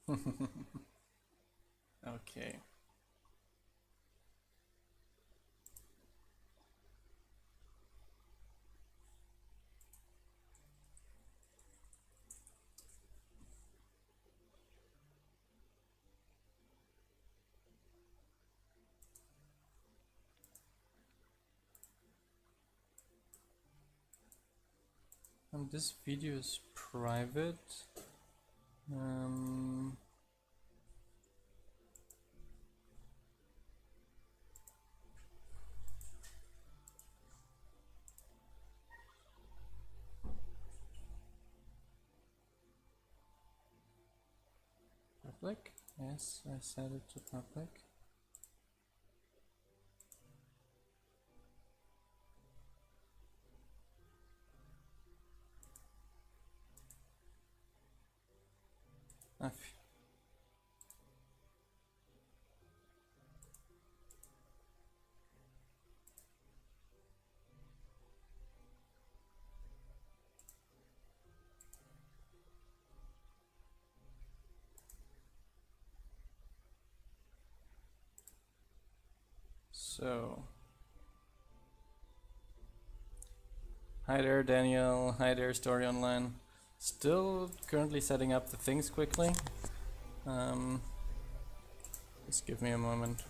Okay. This video is private. Um, Public? Yes, I set it to public. Ah, So, hi there, Daniel. Hi there, Story Online. Still currently setting up the things quickly. Just give me a moment.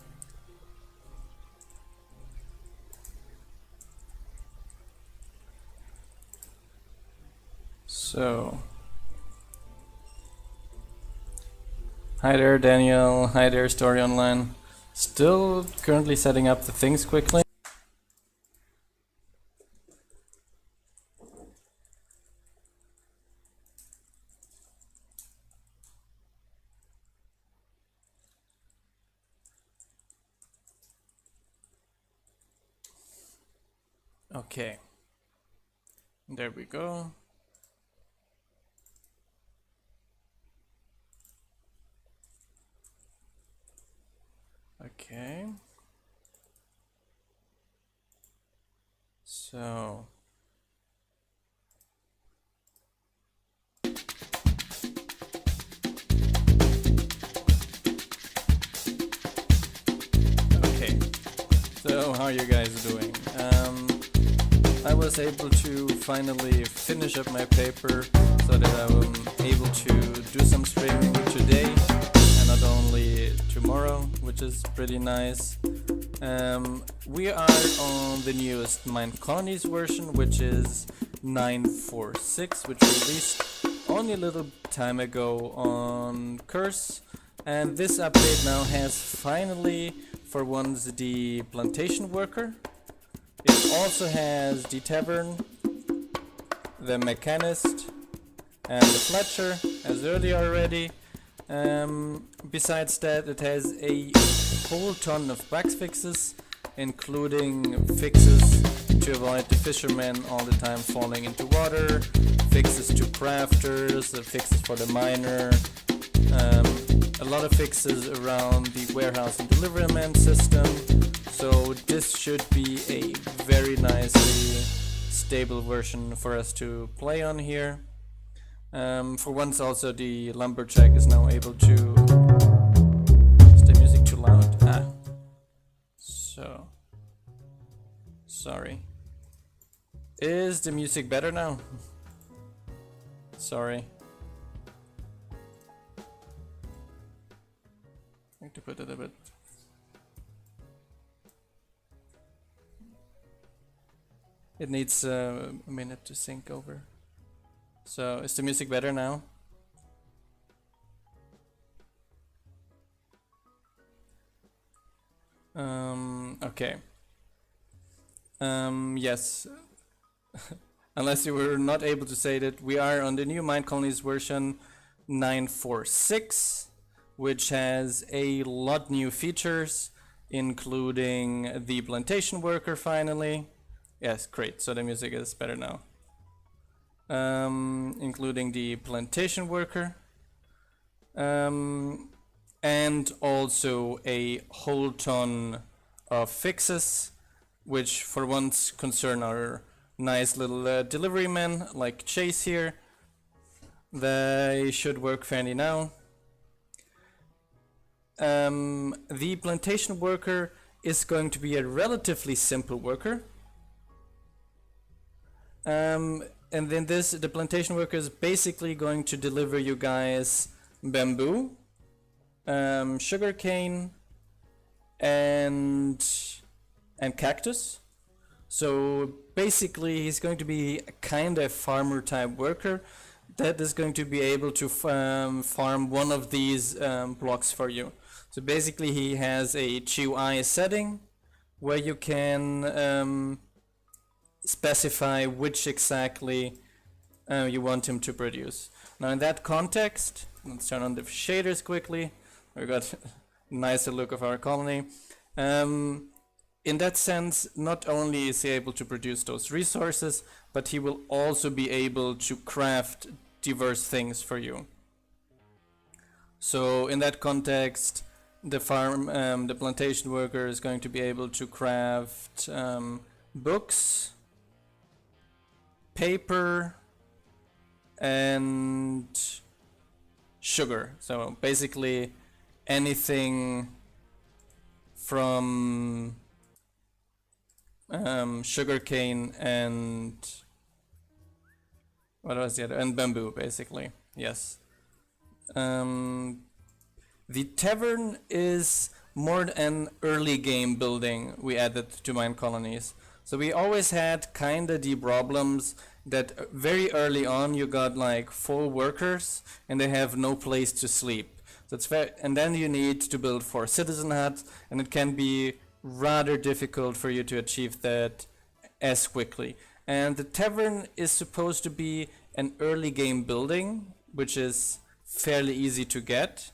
So, hi there, Daniel. Hi there, Story Online. Still currently setting up the things quickly. Okay, there we go. Okay. So. Okay. So, how are you guys doing? I was able to finally finish up my paper so that I'm able to do some streaming today and not only tomorrow, which is pretty nice. We are on the newest Minecolonies version, which is 9.4.6, which released only a little time ago on Curse. And this update now has finally, for once, the plantation worker. It also has the tavern, the mechanist, and the Fletcher, as earlier already. Besides that, it has a whole ton of bug fixes, including fixes to avoid the fishermen all the time falling into water, fixes to crafters, fixes for the miner, a lot of fixes around the warehouse and delivery man system. So this should be a very nicely stable version for us to play on here. For once also the lumberjack is now able to... Is the music too loud? So... Sorry. Is the music better now? Sorry. I need to put it a bit... It needs a minute to sync over. So, is the music better now? Okay. Yes. Unless you were not able to say that, we are on the new Minecolonies version 9.4.6, which has a lot new features, including the plantation worker finally. Yes, great, so the music is better now. Including the plantation worker. And also a whole ton of fixes, which for once concern our nice little delivery men like Chase here. They should work fairly now. the plantation worker is going to be a relatively simple worker. And then the plantation worker is basically going to deliver you guys bamboo, sugarcane, and cactus. So basically he's going to be a kind of farmer type worker that is going to be able to farm one of these blocks for you. So basically he has a GUI setting where you can specify which exactly you want him to produce. Now in that context, let's turn on the shaders quickly. We got a nicer look of our colony. In that sense, not only is he able to produce those resources, but he will also be able to craft diverse things for you. So in that context, the plantation worker is going to be able to craft books, paper, and sugar. So basically anything from sugarcane and what was the other? And bamboo, basically. Yes. The tavern is more an early game building we added to Minecolonies. So we always had kinda the problems that very early on you got like 4 workers and they have no place to sleep. So it's and then you need to build 4 citizen huts, and it can be rather difficult for you to achieve that as quickly. And the tavern is supposed to be an early game building, which is fairly easy to get,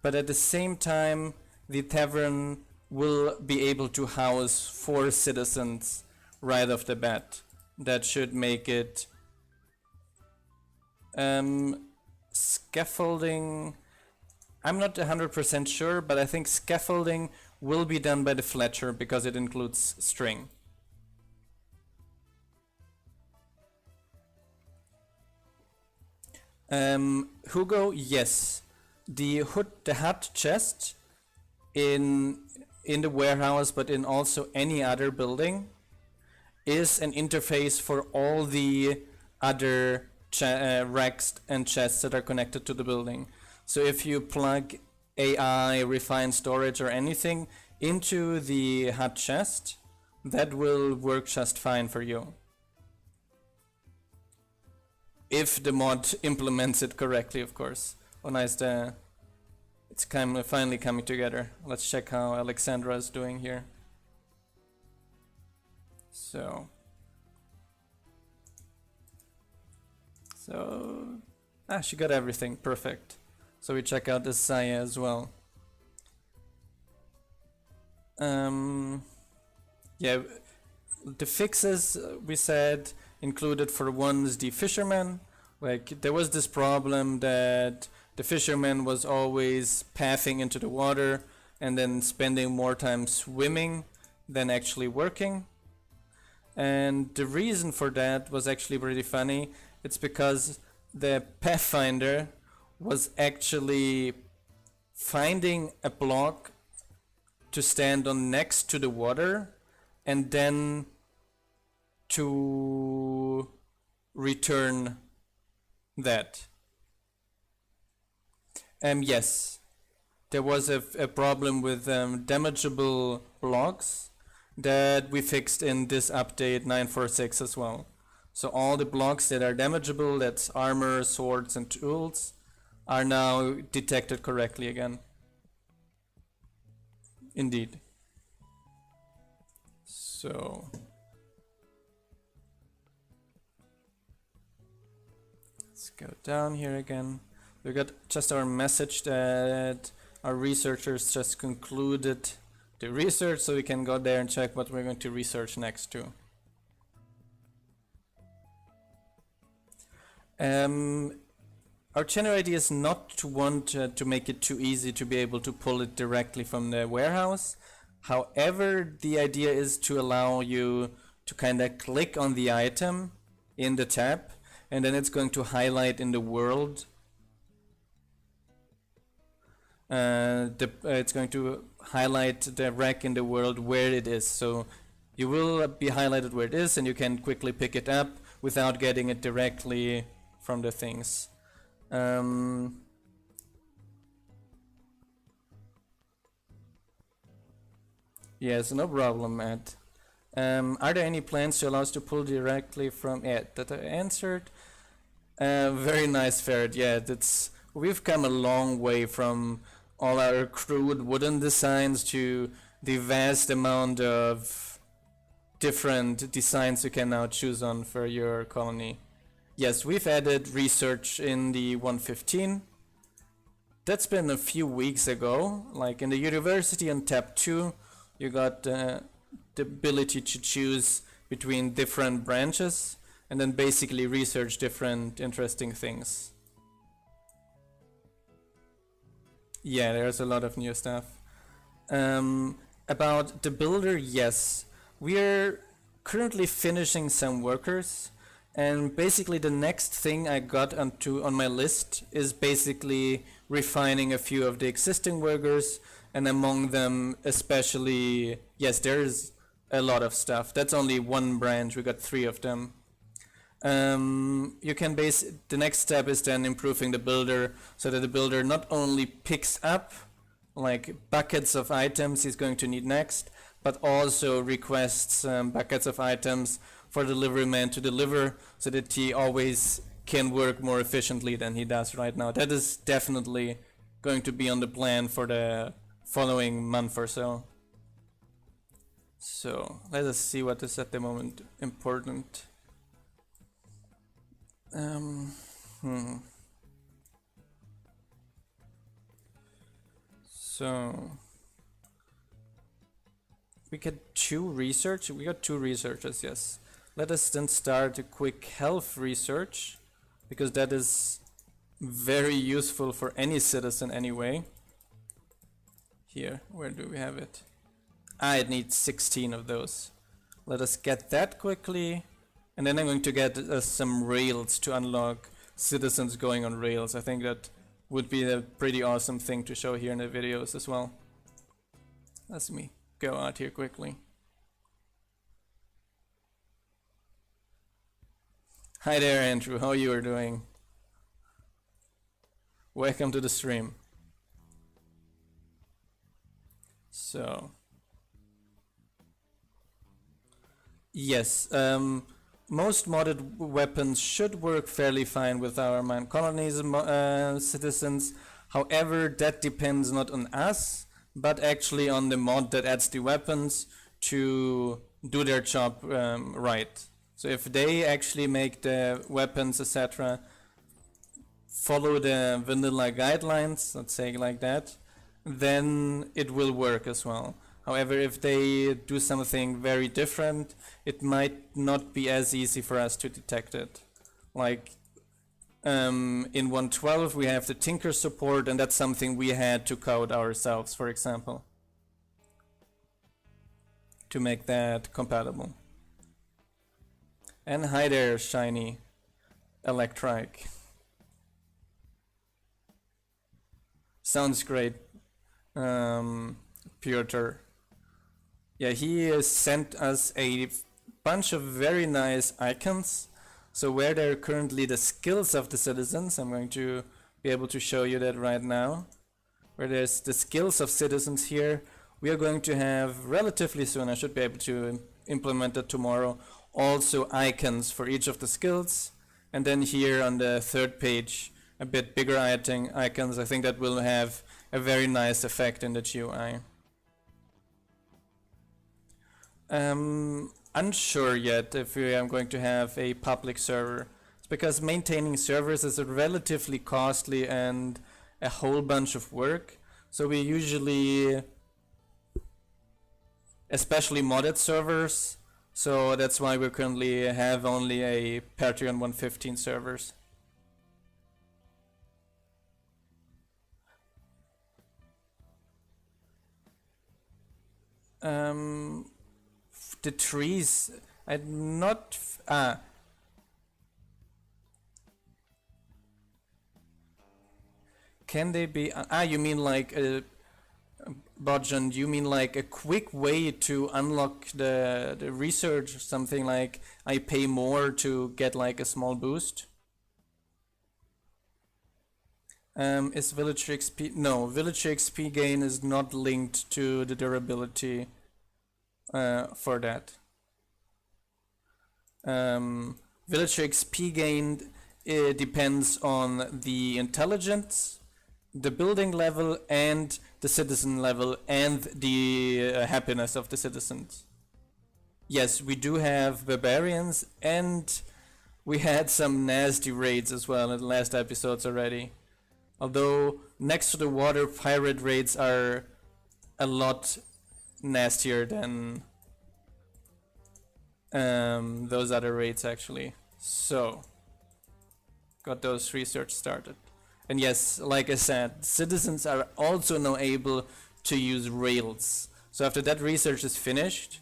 but at the same time the tavern will be able to house 4 citizens right off the bat. That should make it scaffolding. I'm not 100% sure, but I think scaffolding will be done by the Fletcher because it includes string. Hugo, yes. The hut chest in the warehouse, but in also any other building, is an interface for all the other racks and chests that are connected to the building. So if you plug AI, refined storage, or anything into the hut chest, that will work just fine for you. If the mod implements it correctly, of course. Oh nice, it's finally coming together. Let's check how Alexandra is doing here. So she got everything, perfect. So we check out this Saya as well. Yeah, the fixes we said included for one's the fisherman. Like there was this problem that the fisherman was always pathing into the water and then spending more time swimming than actually working. And the reason for that was actually pretty funny. It's because the Pathfinder was actually finding a block to stand on next to the water and then to return that. Yes, there was a problem with damageable blocks that we fixed in this update 946 as well. So all the blocks that are damageable, that's armor, swords, and tools, are now detected correctly again. Indeed. So let's go down here again. We got just our message that our researchers just concluded the research, so we can go there and check what we're going to research next too. Our general idea is not to want to make it too easy to be able to pull it directly from the warehouse. However, the idea is to allow you to kind of click on the item in the tab, and then it's going to highlight in the world It's going to highlight the rack in the world where it is. So you will be highlighted where it is, and you can quickly pick it up without getting it directly from the things. Yes, no problem, Matt. Are there any plans to allow us to pull directly from it? That I answered. Very nice, Ferret. Yeah, we've come a long way from all our crude wooden designs to the vast amount of different designs you can now choose on for your colony. Yes, we've added research in the 115. That's been a few weeks ago. Like in the university on tab 2, you got the ability to choose between different branches and then basically research different interesting things. Yeah, there's a lot of new stuff. About the builder, yes. We're currently finishing some workers, and basically the next thing I got on my list is basically refining a few of the existing workers, and among them especially, yes, there's a lot of stuff. That's only one branch, we got 3 of them. The next step is then improving the builder so that the builder not only picks up like buckets of items he's going to need next, but also requests buckets of items for delivery man to deliver so that he always can work more efficiently than he does right now. That is definitely going to be on the plan for the following month or so. So let us see what is at the moment important. So we get 2 research. We got 2 researchers, yes. Let us then start a quick health research, because that is very useful for any citizen anyway. Here, where do we have it? It needs 16 of those. Let us get that quickly, and then I'm going to get some rails to unlock citizens going on rails. I think that would be a pretty awesome thing to show here in the videos as well. Let me go out here quickly. Hi there, Andrew. How you are doing? Welcome to the stream. So, yes, most modded weapons should work fairly fine with our Minecolonies citizens. However, that depends not on us, but actually on the mod that adds the weapons to do their job right. So if they actually make the weapons, etc., follow the vanilla guidelines, let's say like that, then it will work as well. However, if they do something very different, it might not be as easy for us to detect it. Like in 112 we have the Tinker support, and that's something we had to code ourselves, for example, to make that compatible. And hi there, Shiny Electric. Sounds great, Piotr. Yeah, he has sent us a bunch of very nice icons. So where there are currently the skills of the citizens, I'm going to be able to show you that right now. Where there's the skills of citizens here, we are going to have relatively soon, I should be able to implement it tomorrow, also icons for each of the skills. And then here on the 3rd page, a bit bigger icons. I think that will have a very nice effect in the GUI. Unsure yet if we are going to have a public server. It's because maintaining servers is relatively costly and a whole bunch of work. So we usually, especially modded servers, so that's why we currently have only a Patreon 115 servers. The trees, I'm not, can they be? You mean like a Bodjan, you mean like a quick way to unlock the research, something like I pay more to get like a small boost? Is villager XP? No, villager XP gain is not linked to the durability for that. Villager XP gained depends on the intelligence, the building level, and the citizen level, and the happiness of the citizens. Yes, we do have barbarians, and we had some nasty raids as well in the last episodes already. Although next to the water, pirate raids are a lot nastier than those other raids actually. So, got those research started. And yes, like I said, citizens are also now able to use rails. So after that research is finished,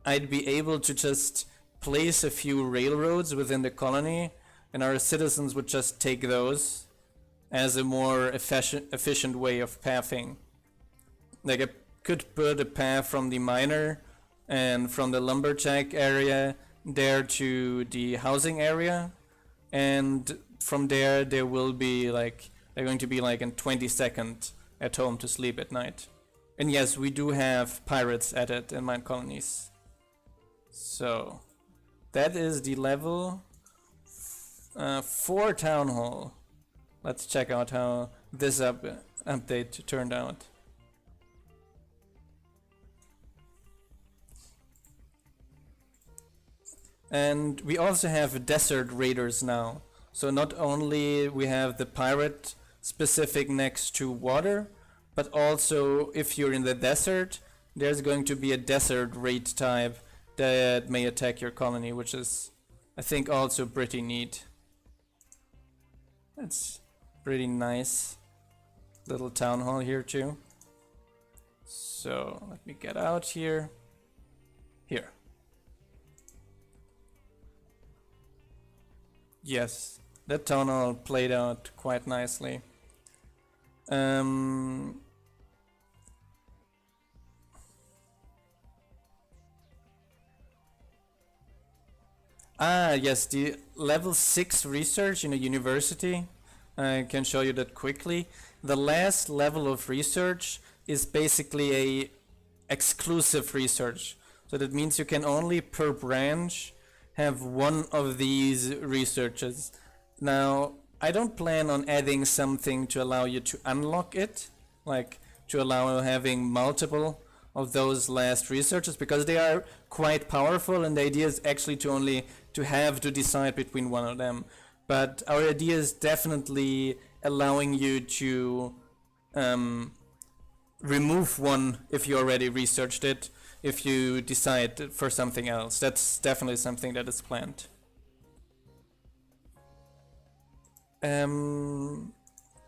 I'd be able to just place a few railroads within the colony, and our citizens would just take those as a more efficient way of pathing. Like I could put a path from the miner and from the lumberjack area there to the housing area, and from there will be like, they're going to be like in 20 seconds at home to sleep at night. And yes, we do have pirates at it in Minecolonies. So that is the level 4 town hall. Let's check out how this update turned out. And we also have desert raiders now. So not only we have the pirate specific next to water, but also if you're in the desert, there's going to be a desert raid type that may attack your colony, which is, I think, also pretty neat. That's pretty nice little town hall here too. So let me get out here. Here. Yes, that town hall played out quite nicely. Yes, the level 6 research in a university. I can show you that quickly. The last level of research is basically a exclusive research. So that means you can only per branch have one of these researches. Now, I don't plan on adding something to allow you to unlock it, like to allow having multiple of those last researches, because they are quite powerful, and the idea is actually to have to decide between one of them. But our idea is definitely allowing you to remove one if you already researched it, if you decide for something else. That's definitely something that is planned.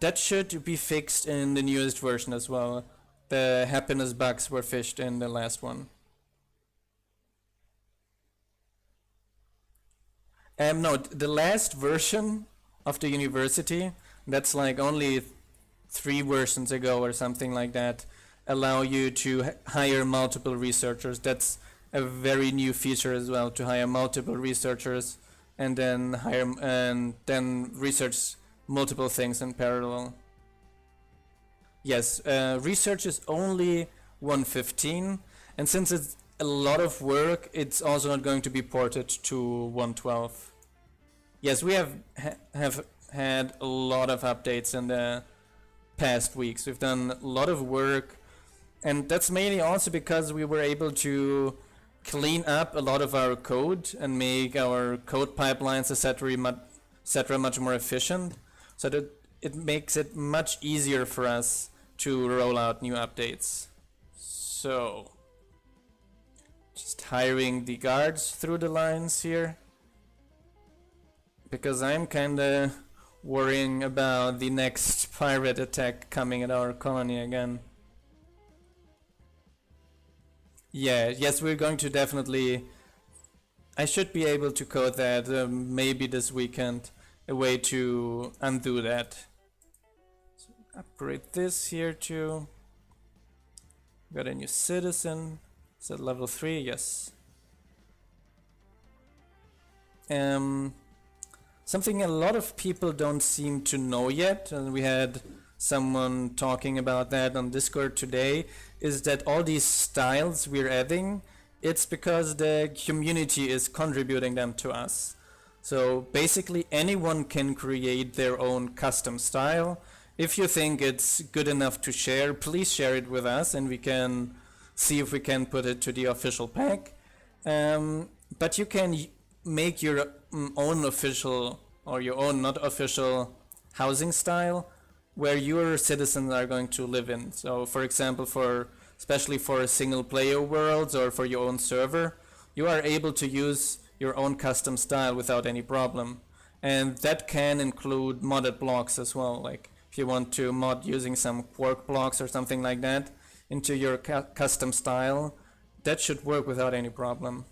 That should be fixed in the newest version as well. The happiness bugs were fixed in the last one. No, the last version of the university, that's like only 3 versions ago or something like that, allow you to hire multiple researchers. That's a very new feature as well, to hire multiple researchers and then research multiple things in parallel. Yes, research is only 115, and since it's a lot of work, it's also not going to be ported to 112. Yes, we have had a lot of updates in the past weeks. We've done a lot of work, and that's mainly also because we were able to clean up a lot of our code and make our code pipelines, etc., much more efficient, so that it makes it much easier for us to roll out new updates. So, just hiring the guards through the lines here, because I'm kinda worrying about the next pirate attack coming at our colony again. Yeah, yes, we're going to definitely... I should be able to code that maybe this weekend, a way to undo that. Upgrade this here too. Got a new citizen. Is that level 3? Yes. Something a lot of people don't seem to know yet, and we had someone talking about that on Discord today, is that all these styles we're adding, it's because the community is contributing them to us. So basically anyone can create their own custom style. If you think it's good enough to share, please share it with us and we can see if we can put it to the official pack. But you can make your own official or your own not official housing style where your citizens are going to live in. So for example, especially for single player worlds or for your own server, you are able to use your own custom style without any problem. And that can include modded blocks as well. Like if you want to mod using some Quark blocks or something like that into your custom style, that should work without any problem.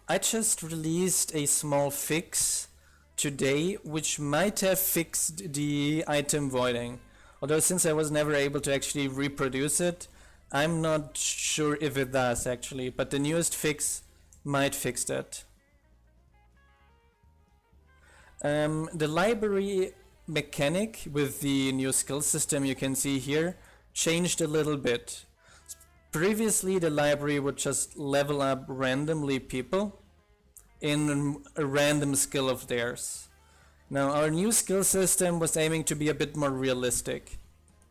I just released a small fix today which might have fixed the item voiding. Although since I was never able to actually reproduce it, I'm not sure if it does actually, but the newest fix might fix that. The library mechanic with the new skill system you can see here changed a little bit. Previously the library would just level up randomly people in a random skill of theirs. Now our new skill system was aiming to be a bit more realistic,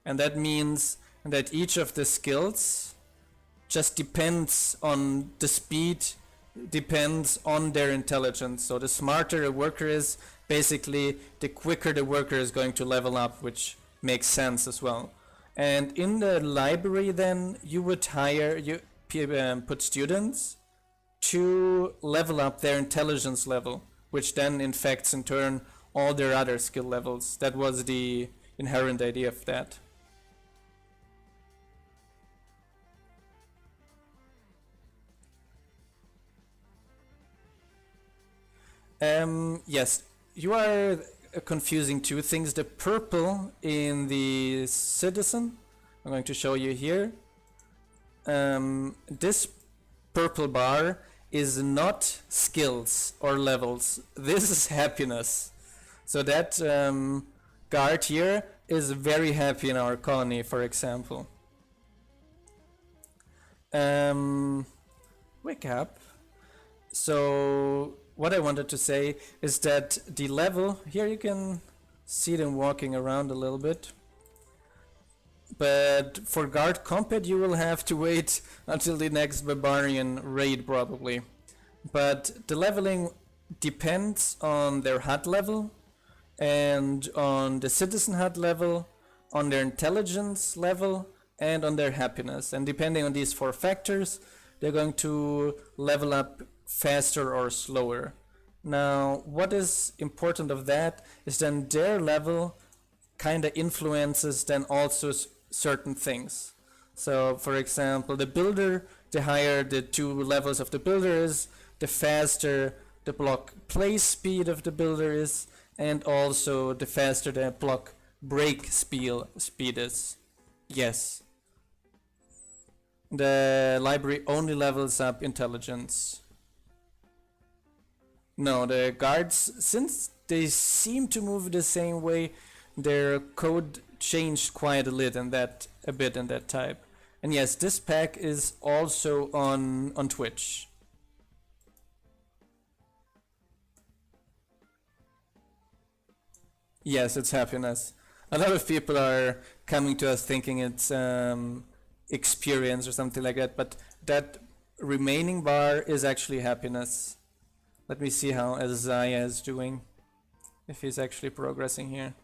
and that means that each of the skills just depends on the speed, depends on their intelligence. So the smarter a worker is, basically the quicker the worker is going to level up, which makes sense as well. And in the library then you would put students to level up their intelligence level, which then infects in turn all their other skill levels. That was the inherent idea of that. Yes, you are confusing two things. The purple in the citizen, I'm going to show you here. This purple bar is not skills or levels. This is happiness. So that guard here is very happy in our colony, for example. Wake up. So what I wanted to say is that the level, here you can see them walking around a little bit. But for guard combat you will have to wait until the next barbarian raid probably. But the leveling depends on their HUD level and on the citizen HUD level, on their intelligence level and on their happiness. And depending on these 4 factors, they're going to level up faster or slower. Now what is important of that is then their level kinda influences then also certain things. So for example, the builder, the higher the 2 levels of the builder is, the faster the block play speed of the builder is, and also the faster the block break speed is. Yes. The library only levels up intelligence. No, the guards, since they seem to move the same way, their code changed quite a bit in that type. And yes, this pack is also on Twitch. Yes, it's happiness. A lot of people are coming to us thinking it's experience or something like that, but that remaining bar is actually happiness. Let me see how Isaiah is doing, if he's actually progressing here.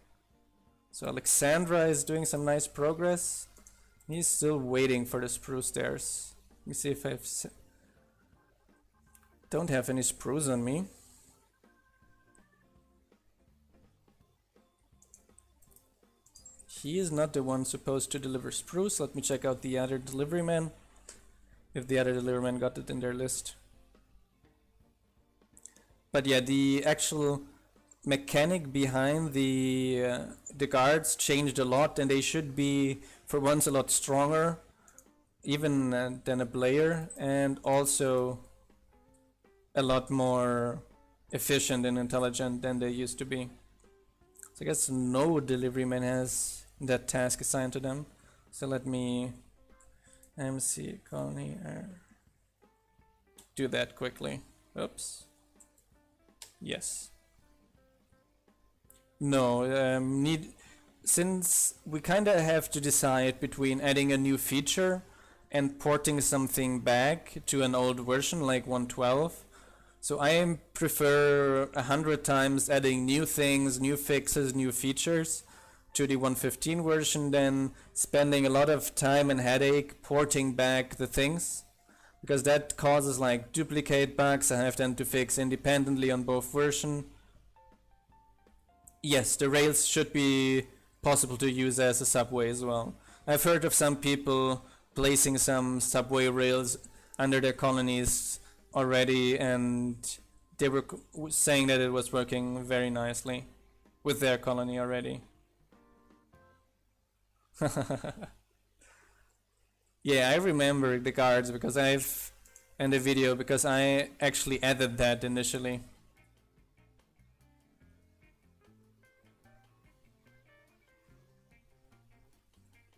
So Alexandra is doing some nice progress. He's still waiting for the spruce stairs. Let me see if I don't have any spruce on me. He is not the one supposed to deliver spruce. Let me check out the other delivery man, if the other delivery man got it in their list. But yeah, the actual mechanic behind the guards changed a lot, and they should be for once a lot stronger, even than a player, and also a lot more efficient and intelligent than they used to be. So I guess no delivery man has that task assigned to them. So let me MC colony do that quickly. Oops. Yes. No, since we kind of have to decide between adding a new feature and porting something back to an old version like 1.12. So I prefer 100 times adding new things, new fixes, new features to the 1.15 version than spending a lot of time and headache porting back the things, because that causes like duplicate bugs. I have them to fix independently on both versions. Yes, the rails should be possible to use as a subway as well. I've heard of some people placing some subway rails under their colonies already, and they were saying that it was working very nicely with their colony already. Yeah, I remember the guards because and the video because I actually added that initially.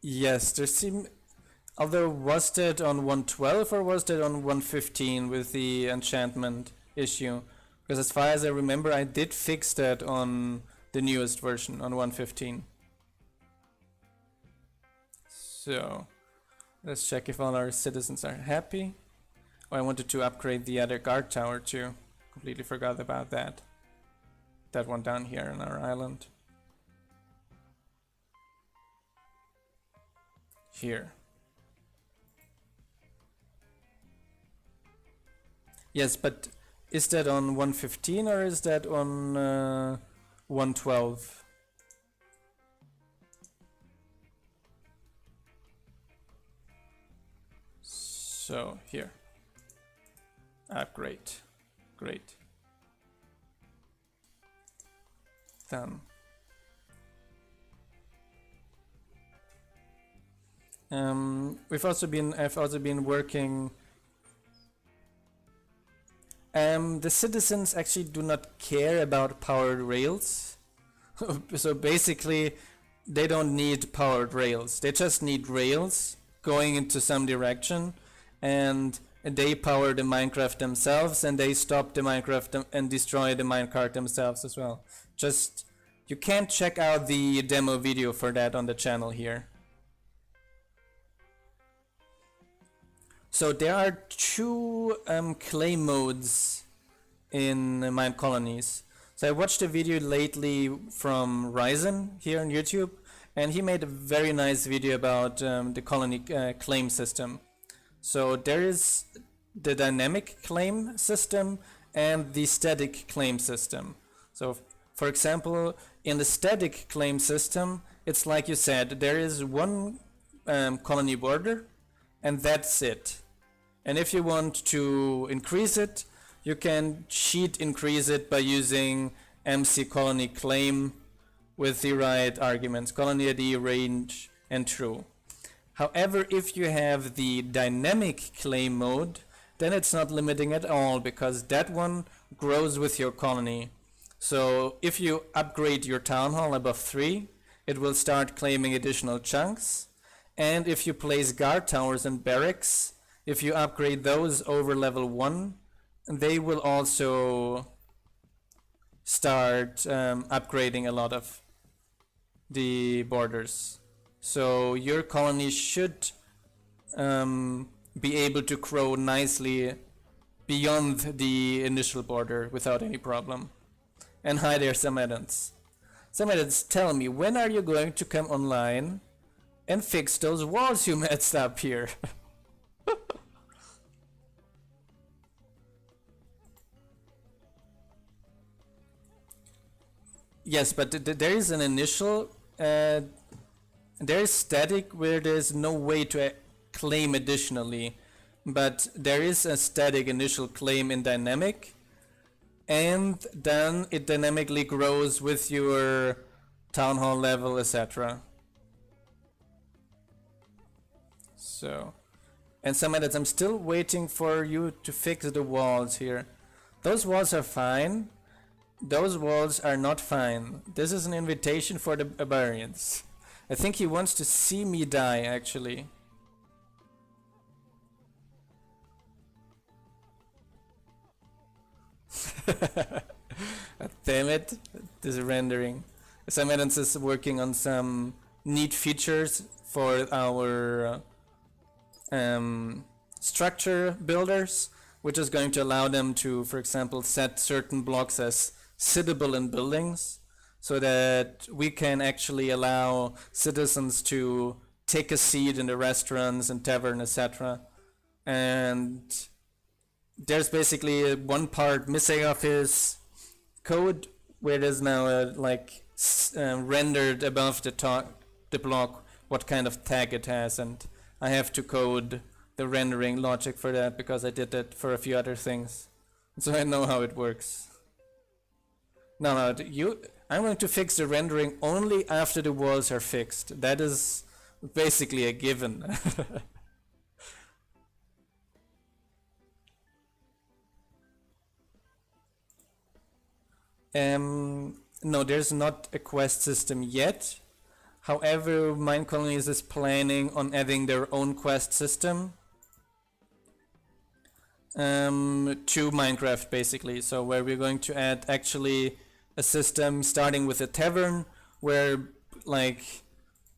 Yes, there seem. Although, was that on 1.12 or was that on 1.15 with the enchantment issue? Because as far as I remember, I did fix that on the newest version, on 1.15. So, let's check if all our citizens are happy. Oh, I wanted to upgrade the other guard tower too. Completely forgot about that. That one down here on our island. Here. Yes, but is that on 1.15 or is that on 1.12? So here. Great. Great. Done. I've also been working. The citizens actually do not care about powered rails. So basically, they don't need powered rails. They just need rails going into some direction, and they power the Minecraft themselves, and they stop the Minecraft and destroy the minecart themselves as well. Just, you can't check out the demo video for that on the channel here. So there are two claim modes in Minecolonies. So I watched a video lately from Ryzen here on YouTube, and he made a very nice video about the colony claim system. So there is the dynamic claim system and the static claim system. So for example, in the static claim system, it's like you said, there is one colony border, and that's it. And if you want to increase it, you can cheat increase it by using MC colony claim with the right arguments, colony ID, range, and true. However, if you have the dynamic claim mode, then it's not limiting at all, because that one grows with your colony. So if you upgrade your town hall above 3, it will start claiming additional chunks. And if you place guard towers and barracks, if you upgrade those over level 1, they will also start upgrading a lot of the borders. So your colony should be able to grow nicely beyond the initial border without any problem. And hi there, some add-ons. Some add-ons, tell me, when are you going to come online and fix those walls you messed up here? Yes, but there is an initial, there is static where there's no way to claim additionally, but there is a static initial claim in dynamic, and then it dynamically grows with your town hall level, etc. So, and some edits, I'm still waiting for you to fix the walls here. Those walls are fine. Those walls are not fine. This is an invitation for the barbarians. I think he wants to see me die, actually. Damn it, this rendering. Some edits is working on some neat features for our structure builders, which is going to allow them to, for example, set certain blocks as sittable in buildings, so that we can actually allow citizens to take a seat in the restaurants and tavern, etc. And there's basically one part missing of his code, where it is now rendered above the block what kind of tag it has, and I have to code the rendering logic for that because I did that for a few other things, so I know how it works. No, I'm going to fix the rendering only after the walls are fixed. That is basically a given. No, there's not a quest system yet. However, Minecolonies is planning on adding their own quest system to Minecraft, basically. So where we're going to add actually a system starting with a tavern, where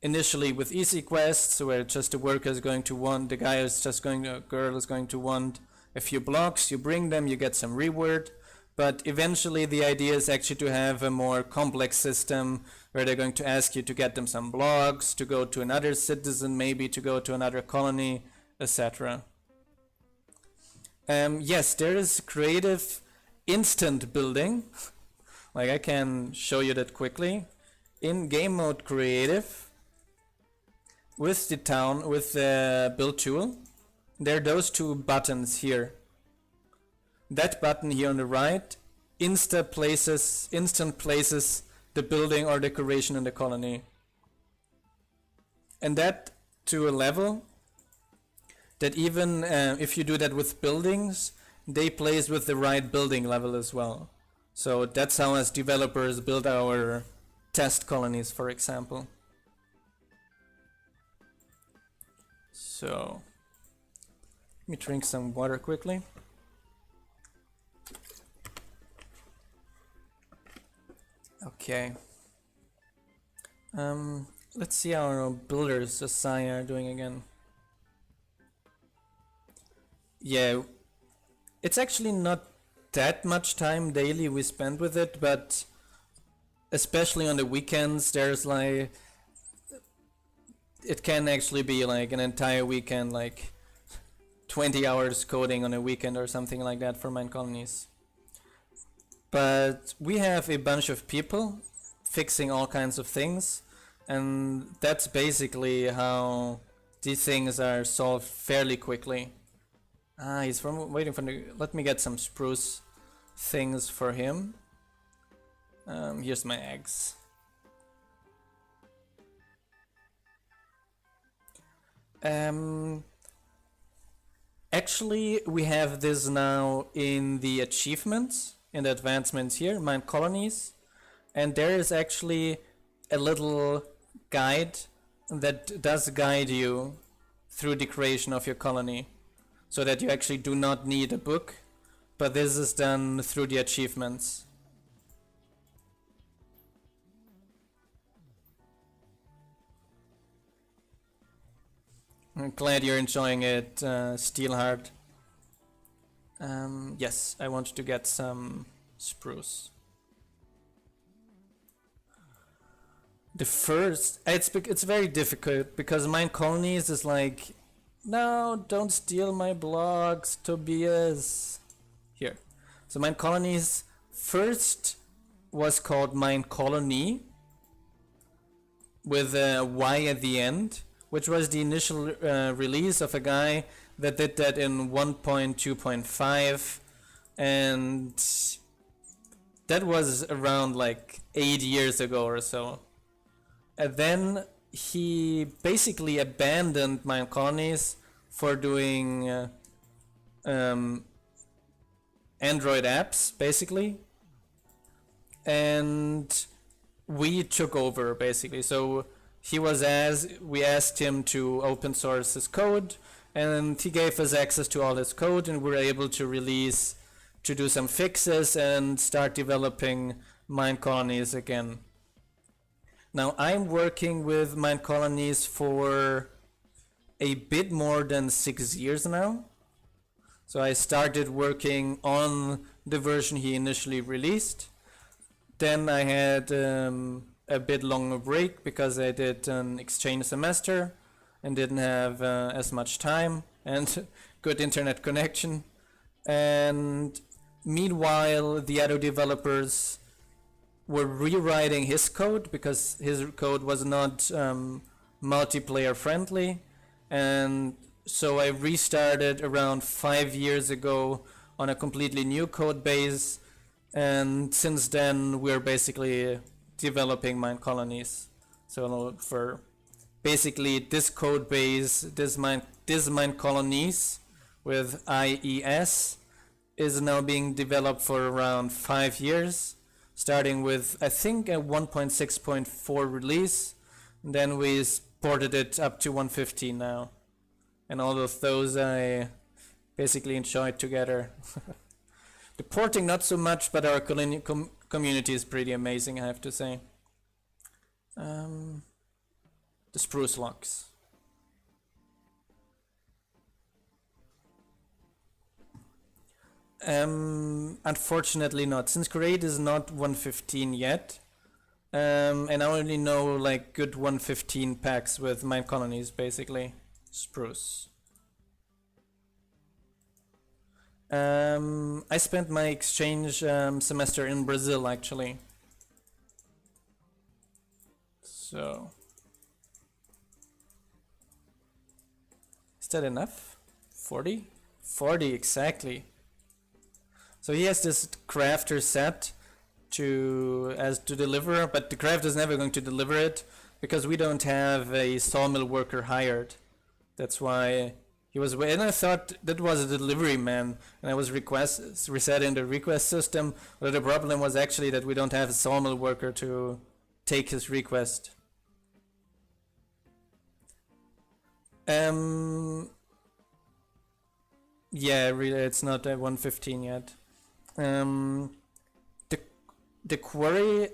initially with easy quests, where just the worker is going to want, the girl is going to want a few blocks, you bring them, you get some reward. But eventually the idea is actually to have a more complex system where they're going to ask you to get them some blocks, to go to another citizen, maybe to go to another colony, etc. Yes, there is creative instant building. I can show you that quickly. In game mode creative, with the build tool, there are those two buttons here. That button here on the right instant places the building or decoration in the colony. And that to a level that even if you do that with buildings, they place with the right building level as well. So that's how as developers build our test colonies, for example. So let me drink some water quickly. Okay. Let's see how our builders are doing again. Yeah, it's actually not that much time daily we spend with it, but especially on the weekends, there's it can actually be an entire weekend, 20 hours coding on a weekend or something like that for Minecolonies. But we have a bunch of people fixing all kinds of things, and that's basically how these things are solved fairly quickly. He's waiting for let me get some spruce things for him. Here's my eggs. Actually, we have this now in the achievements, in the advancements here, Minecolonies, and there is actually a little guide that does guide you through the creation of your colony, so that you actually do not need a book, but this is done through the achievements. I'm glad you're enjoying it, Steelheart. Yes, I want to get some spruce. It's very difficult because Minecolonies is no, don't steal my blocks, Tobias. Here. So Minecolonies first was called Minecolony with a Y at the end, which was the initial release of a guy that did that in 1.2.5, and that was around like 8 years ago or so. And then he basically abandoned Minecolonies for doing Android apps, basically. And we took over, basically. So we asked him to open source his code, and he gave us access to all his code, and we were able to do some fixes and start developing Minecolonies again. Now I'm working with Minecolonies for a bit more than 6 years now. So I started working on the version he initially released. Then I had a bit longer break because I did an exchange semester and didn't have as much time and good internet connection. And meanwhile, the other developers were rewriting his code because his code was not multiplayer friendly. And so I restarted around 5 years ago on a completely new code base. And since then, we're basically developing Minecolonies. So for basically this code base, this Minecolonies with IES is now being developed for around 5 years, starting with I think a 1.6.4 release. And then we ported it up to 1.15 now, and all of those I basically enjoyed together. The porting not so much, but our community is pretty amazing, I have to say. The spruce locks. Unfortunately not, since Create is not 1.15 yet, and I only know like good 1.15 packs with Minecolonies, basically. Spruce. I spent my exchange semester in Brazil, actually. So, is that enough? 40? 40 exactly. So he has this crafter set to deliver, but the crafter is never going to deliver it because we don't have a sawmill worker hired. That's why he was, and I thought that was a delivery man, and I was resetting the request system, but the problem was actually that we don't have a sawmill worker to take his request. Yeah, really, it's not 1.15 yet. The quarry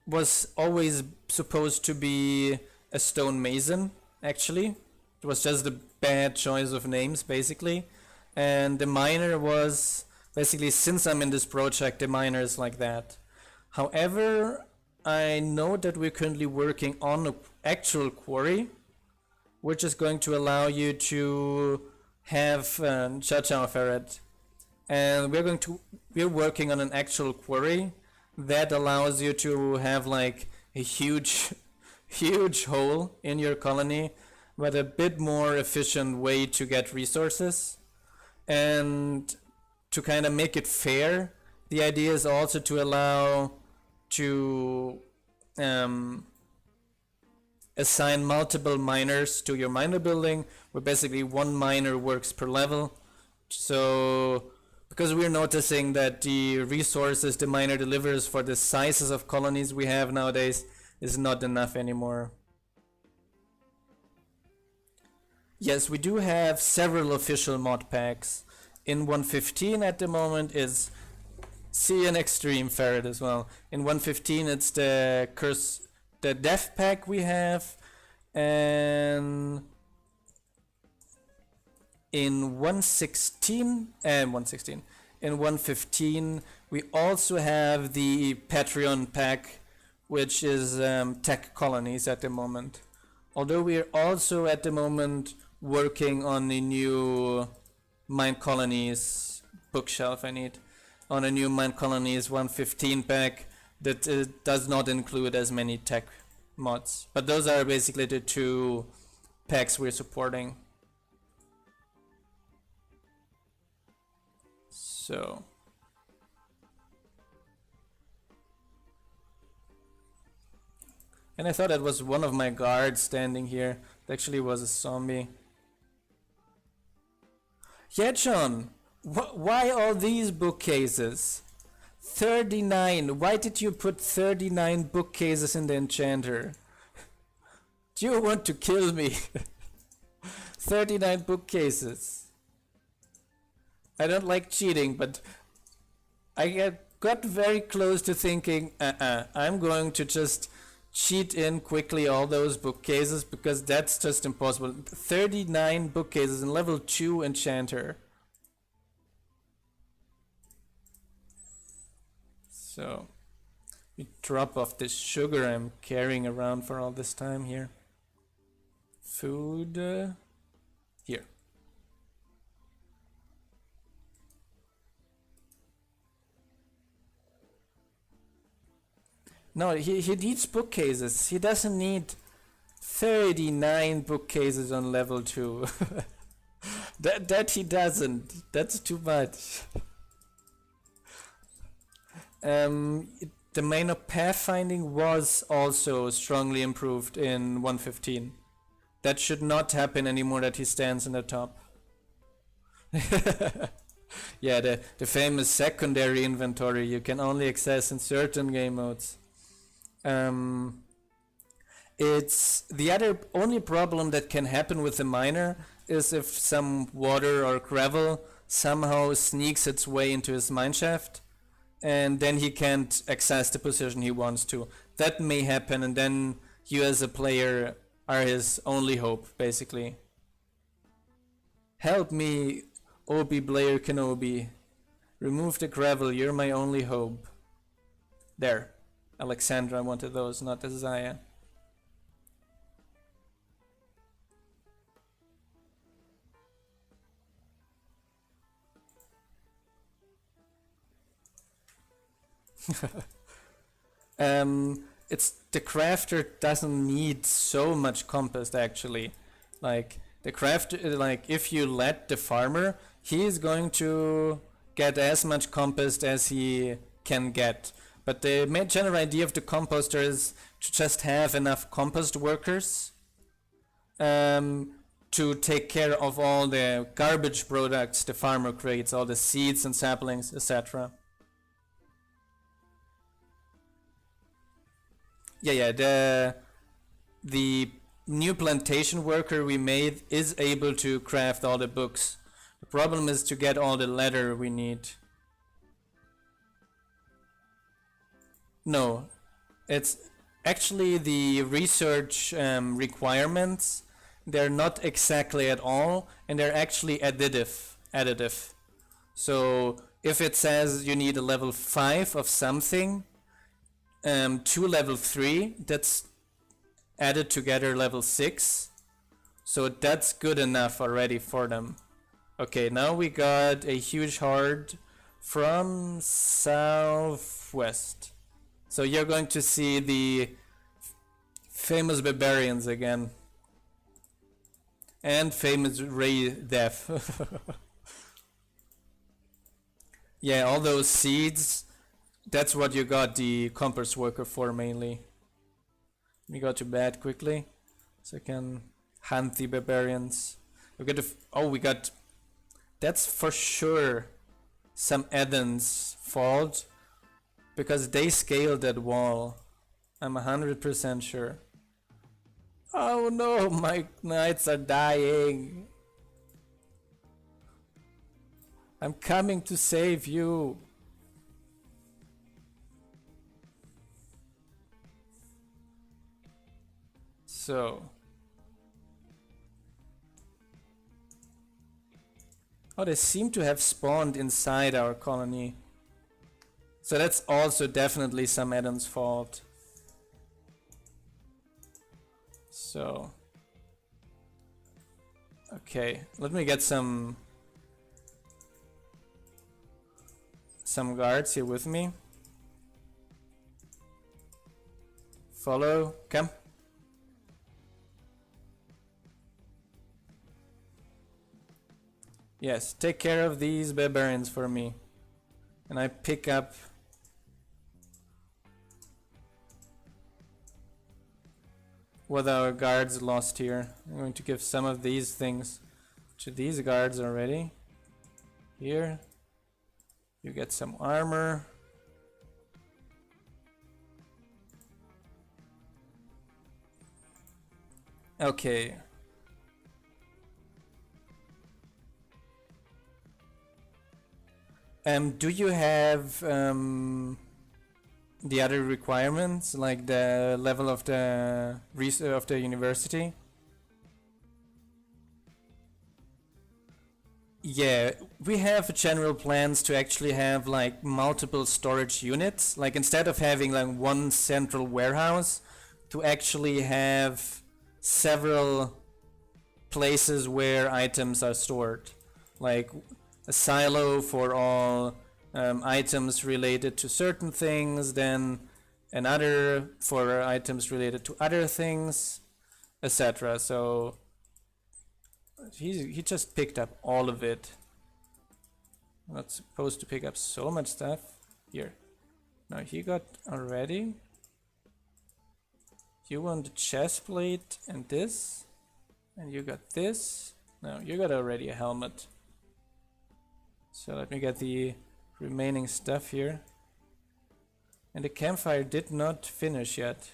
was always supposed to be a stone mason, actually. It was just a bad choice of names, basically. And the miner was basically, since I'm in this project, the miner is like that. However, I know that we're currently working on an actual quarry, which is going to allow you to have Chachao ferret. And we're working on an actual quarry that allows you to have like a huge hole in your colony, but a bit more efficient way to get resources. And to kind of make it fair, the idea is also to allow to assign multiple miners to your miner building, where basically one miner works per level. So because we're noticing that the resources the miner delivers for the sizes of colonies we have nowadays is not enough anymore. Yes, we do have several official mod packs. In 1.15 at the moment is see an extreme ferret as well. In 1.15 it's the death pack we have, and in 1.15 we also have the Patreon pack, which is tech colonies at the moment. Although we are also at the moment working on the new Minecolonies bookshelf on a new Minecolonies 1.15 pack that does not include as many tech mods. But those are basically the two packs we're supporting. So And I thought it was one of my guards standing here. It actually was a zombie. Yeah, John, why all these bookcases? 39. Why did you put 39 bookcases in the enchanter? Do you want to kill me? 39 bookcases. I don't like cheating, but I got very close to thinking, I'm going to just cheat in quickly all those bookcases because that's just impossible. 39 bookcases in level 2 enchanter. So we drop off this sugar I'm carrying around for all this time here. Food here. No, he needs bookcases. He doesn't need 39 bookcases on level 2. that he doesn't. That's too much. The main of pathfinding was also strongly improved in 1.15. That should not happen anymore that he stands in the top. Yeah, the famous secondary inventory you can only access in certain game modes. It's the other only problem that can happen with the miner is if some water or gravel somehow sneaks its way into his mineshaft, and then he can't access the position he wants to. That may happen, and then you as a player are his only hope, basically. Help me, Obi Blair Kenobi. Remove the gravel, you're my only hope. There. Alexandra wanted those, not Isaiah. It's the crafter doesn't need so much compost actually. Like the crafter, like if you let the farmer, he is going to get as much compost as he can get. But the main general idea of the composter is to just have enough compost workers to take care of all the garbage products the farmer creates, all the seeds and saplings, etc. Yeah, the new plantation worker we made is able to craft all the books. The problem is to get all the leather we need. No, it's actually the research requirements. They're not exactly at all, and they're actually additive. So if it says you need a level 5 of something, to level 3, that's added together level 6. So that's good enough already for them. Okay, now we got a huge horde from southwest. So you're going to see the famous barbarians again. And famous Ray Death. Yeah, all those seeds, that's what you got the compass worker for mainly. We go to bed quickly, so I can hunt the barbarians. We got we got, that's for sure some Eden's fault, because they scaled that wall. I'm 100% sure. Oh no, my knights are dying. I'm coming to save you. So. Oh, they seem to have spawned inside our colony. So that's also definitely some Adam's fault. So. Okay, let me get some guards here with me. Follow, come. Yes, take care of these barbarians for me. And I pick up what our guards lost here. I'm going to give some of these things to these guards already. Here, you get some armor. Okay. Do you have the other requirements, like the level of the university? Yeah, we have general plans to actually have like multiple storage units. Like instead of having like one central warehouse, to actually have several places where items are stored. Like a silo for all items related to certain things, then another for items related to other things, etc. So he just picked up all of it. I'm not supposed to pick up so much stuff. Here. Now he got already. You want the chest plate and this. And you got this. No, you got already a helmet. So let me get the remaining stuff here. And the campfire did not finish yet.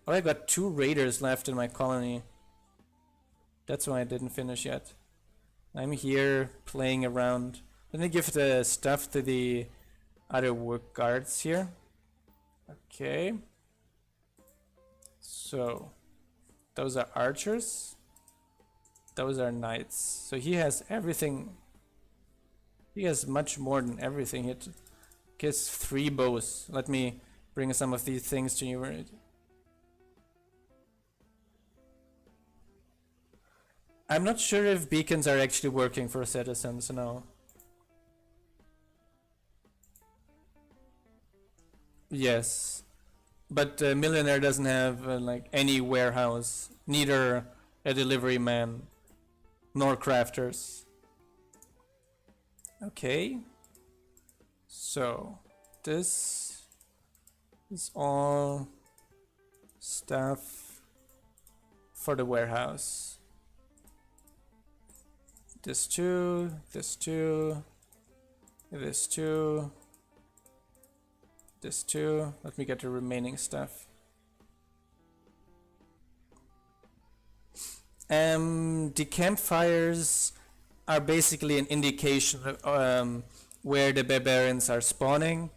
Oh, I got 2 raiders left in my colony. That's why I didn't finish yet. I'm here playing around. Let me give the stuff to the other work guards here. Okay. So, those are archers. Those are knights. So he has everything. He has much more than everything. He has 3 bows. Let me bring some of these things to you. I'm not sure if beacons are actually working for citizens now. Yes, but Millionaire doesn't have like any warehouse, neither a delivery man nor crafters. Okay, so this is all stuff for the warehouse. This too, this too, this too, this too. Let me get the remaining stuff. The campfires are basically an indication of, where the barbarians are spawning.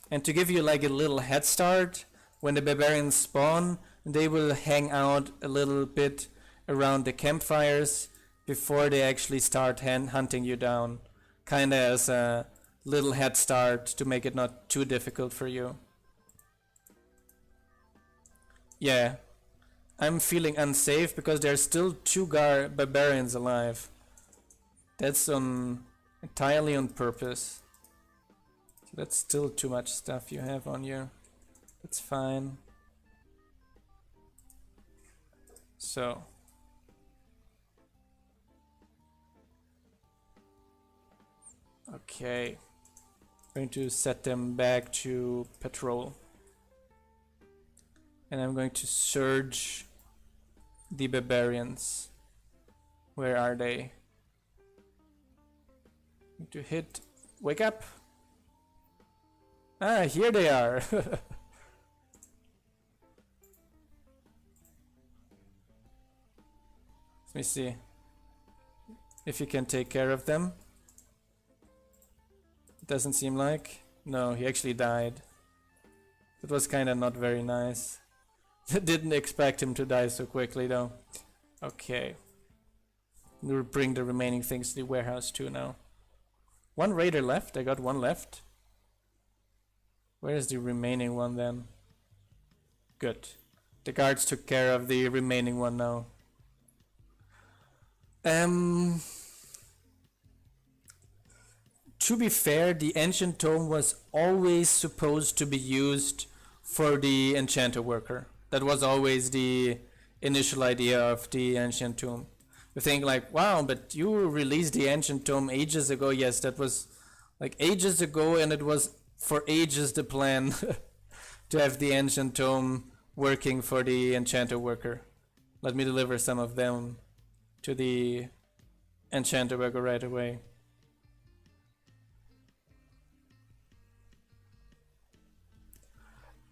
And to give you like a little head start, when the barbarians spawn, they will hang out a little bit around the campfires before they actually start hunting you down. Kinda as a little head start to make it not too difficult for you. Yeah, I'm feeling unsafe because there's still 2 barbarians alive. That's entirely on purpose. So that's still too much stuff you have on you. That's fine. So. Okay. I'm going to set them back to patrol. And I'm going to surge the barbarians. Where are they? Need to hit. Wake up! Ah, here they are! Let me see if you can take care of them. Doesn't seem like. No, he actually died. It was kinda not very nice. Didn't expect him to die so quickly though. Okay. We'll bring the remaining things to the warehouse too now. 1 raider left. I got 1 left. Where is the remaining one then? Good. The guards took care of the remaining one now. To be fair, the ancient tome was always supposed to be used for the enchanter worker. That was always the initial idea of the ancient tome. You think like, wow, but you released the ancient tome ages ago. Yes, that was like ages ago, and it was for ages the plan to have the ancient tome working for the enchanter worker. Let me deliver some of them to the enchanter worker right away.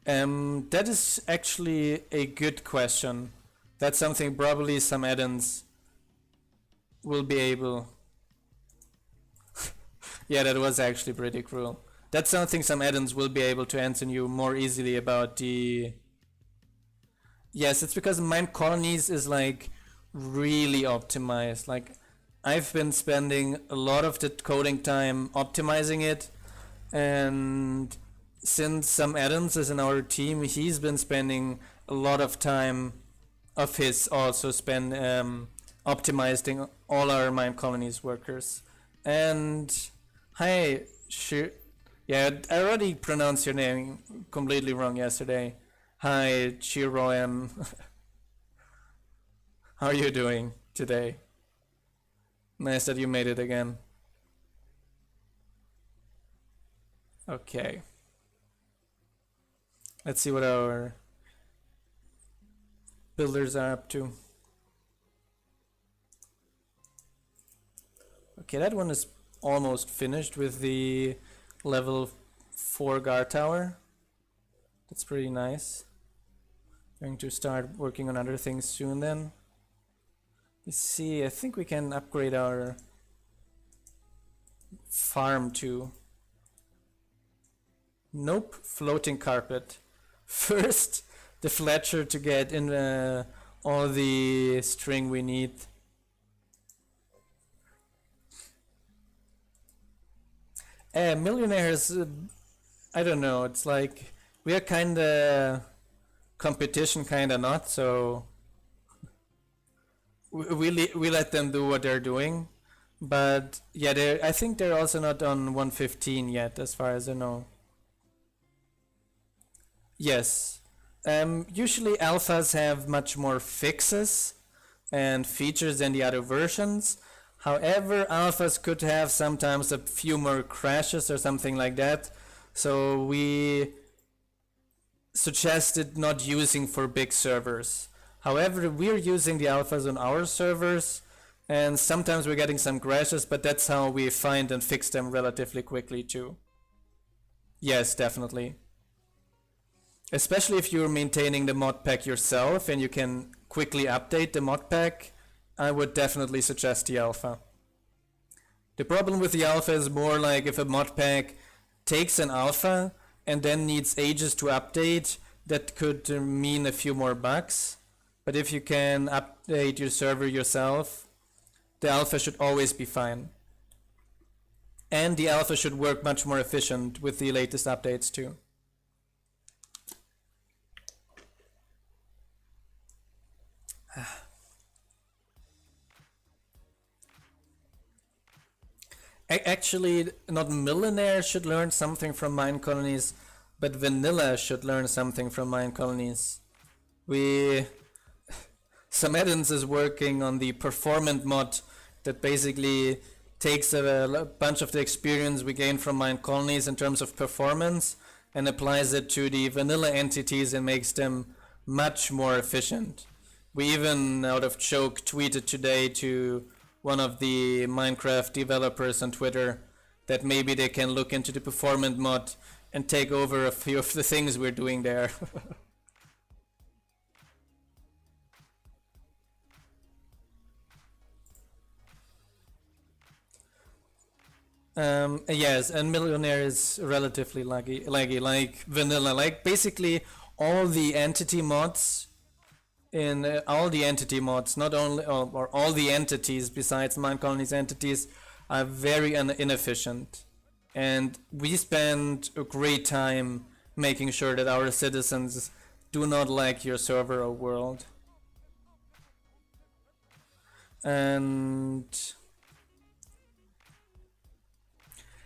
That is actually a good question. That's something probably some add-ins will be able... Yeah, that was actually pretty cruel. That's something some add-ins will be able to answer you more easily about the... Yes, it's because Minecolonies is like really optimized. Like, I've been spending a lot of the coding time optimizing it, and since some add-ins is in our team, he's been spending a lot of time of his also spend optimizing all our Minecolonies workers. And hi, yeah, I already pronounced your name completely wrong yesterday. Hi, Chiroem. How are you doing today? Nice that you made it again. Okay. Let's see what our builders are up to. Okay, that one is almost finished with the level 4 guard tower. That's pretty nice. Going to start working on other things soon then. Let's see, I think we can upgrade our farm too. Nope, floating carpet. First, the Fletcher to get in all the string we need. Millionaires, I don't know, it's like we are kinda competition, kinda not, so we let them do what they're doing. But yeah, I think they're also not on 115 yet, as far as I know. Yes. Usually alphas have much more fixes and features than the other versions. However, alphas could have sometimes a few more crashes or something like that. So we suggested not using for big servers. However, we're using the alphas on our servers, and sometimes we're getting some crashes, but that's how we find and fix them relatively quickly too. Yes, definitely. Especially if you're maintaining the mod pack yourself and you can quickly update the mod pack, I would definitely suggest the alpha. The problem with the alpha is more like if a mod pack takes an alpha and then needs ages to update, that could mean a few more bugs. But if you can update your server yourself, the alpha should always be fine. And the alpha should work much more efficient with the latest updates too. Actually, not Millionaire should learn something from Minecolonies, but Vanilla should learn something from Minecolonies. Some add-ins is working on the performant mod that basically takes a bunch of the experience we gain from Minecolonies in terms of performance and applies it to the vanilla entities and makes them much more efficient. We even, out of joke, tweeted today to one of the Minecraft developers on Twitter that maybe they can look into the performant mod and take over a few of the things we're doing there. Yes, and Millionaire is relatively laggy, like vanilla. Like basically all the entity mods in all the entity mods, not only or all the entities besides Minecolonies entities, are very inefficient, and we spend a great time making sure that our citizens do not like your server or world. And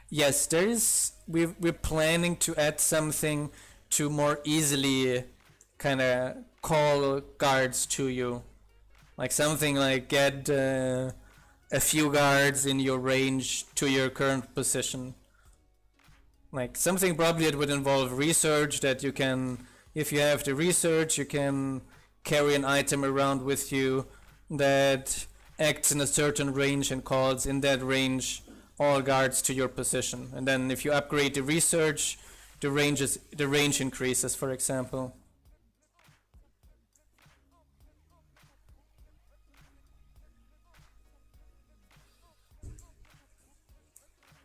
yes, we're planning to add something to more easily kind of call guards to you, like something like get a few guards in your range to your current position, like something probably that would involve research, that you can, if you have the research, you can carry an item around with you that acts in a certain range and calls in that range all guards to your position. And then if you upgrade the research, the range increases, for example.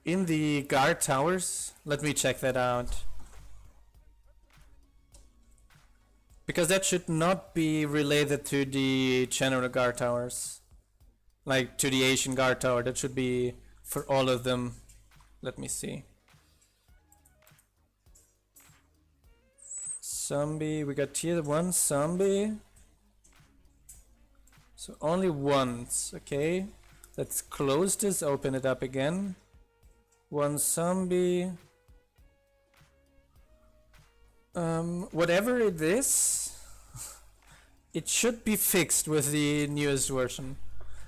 In the guard towers, let me check that out. Because that should not be related to the general guard towers. Like to the Asian guard tower, that should be for all of them. Let me see. Zombie, we got tier 1 zombie. So only once, okay. Let's close this, open it up again. 1 zombie. Whatever it is, it should be fixed with the newest version.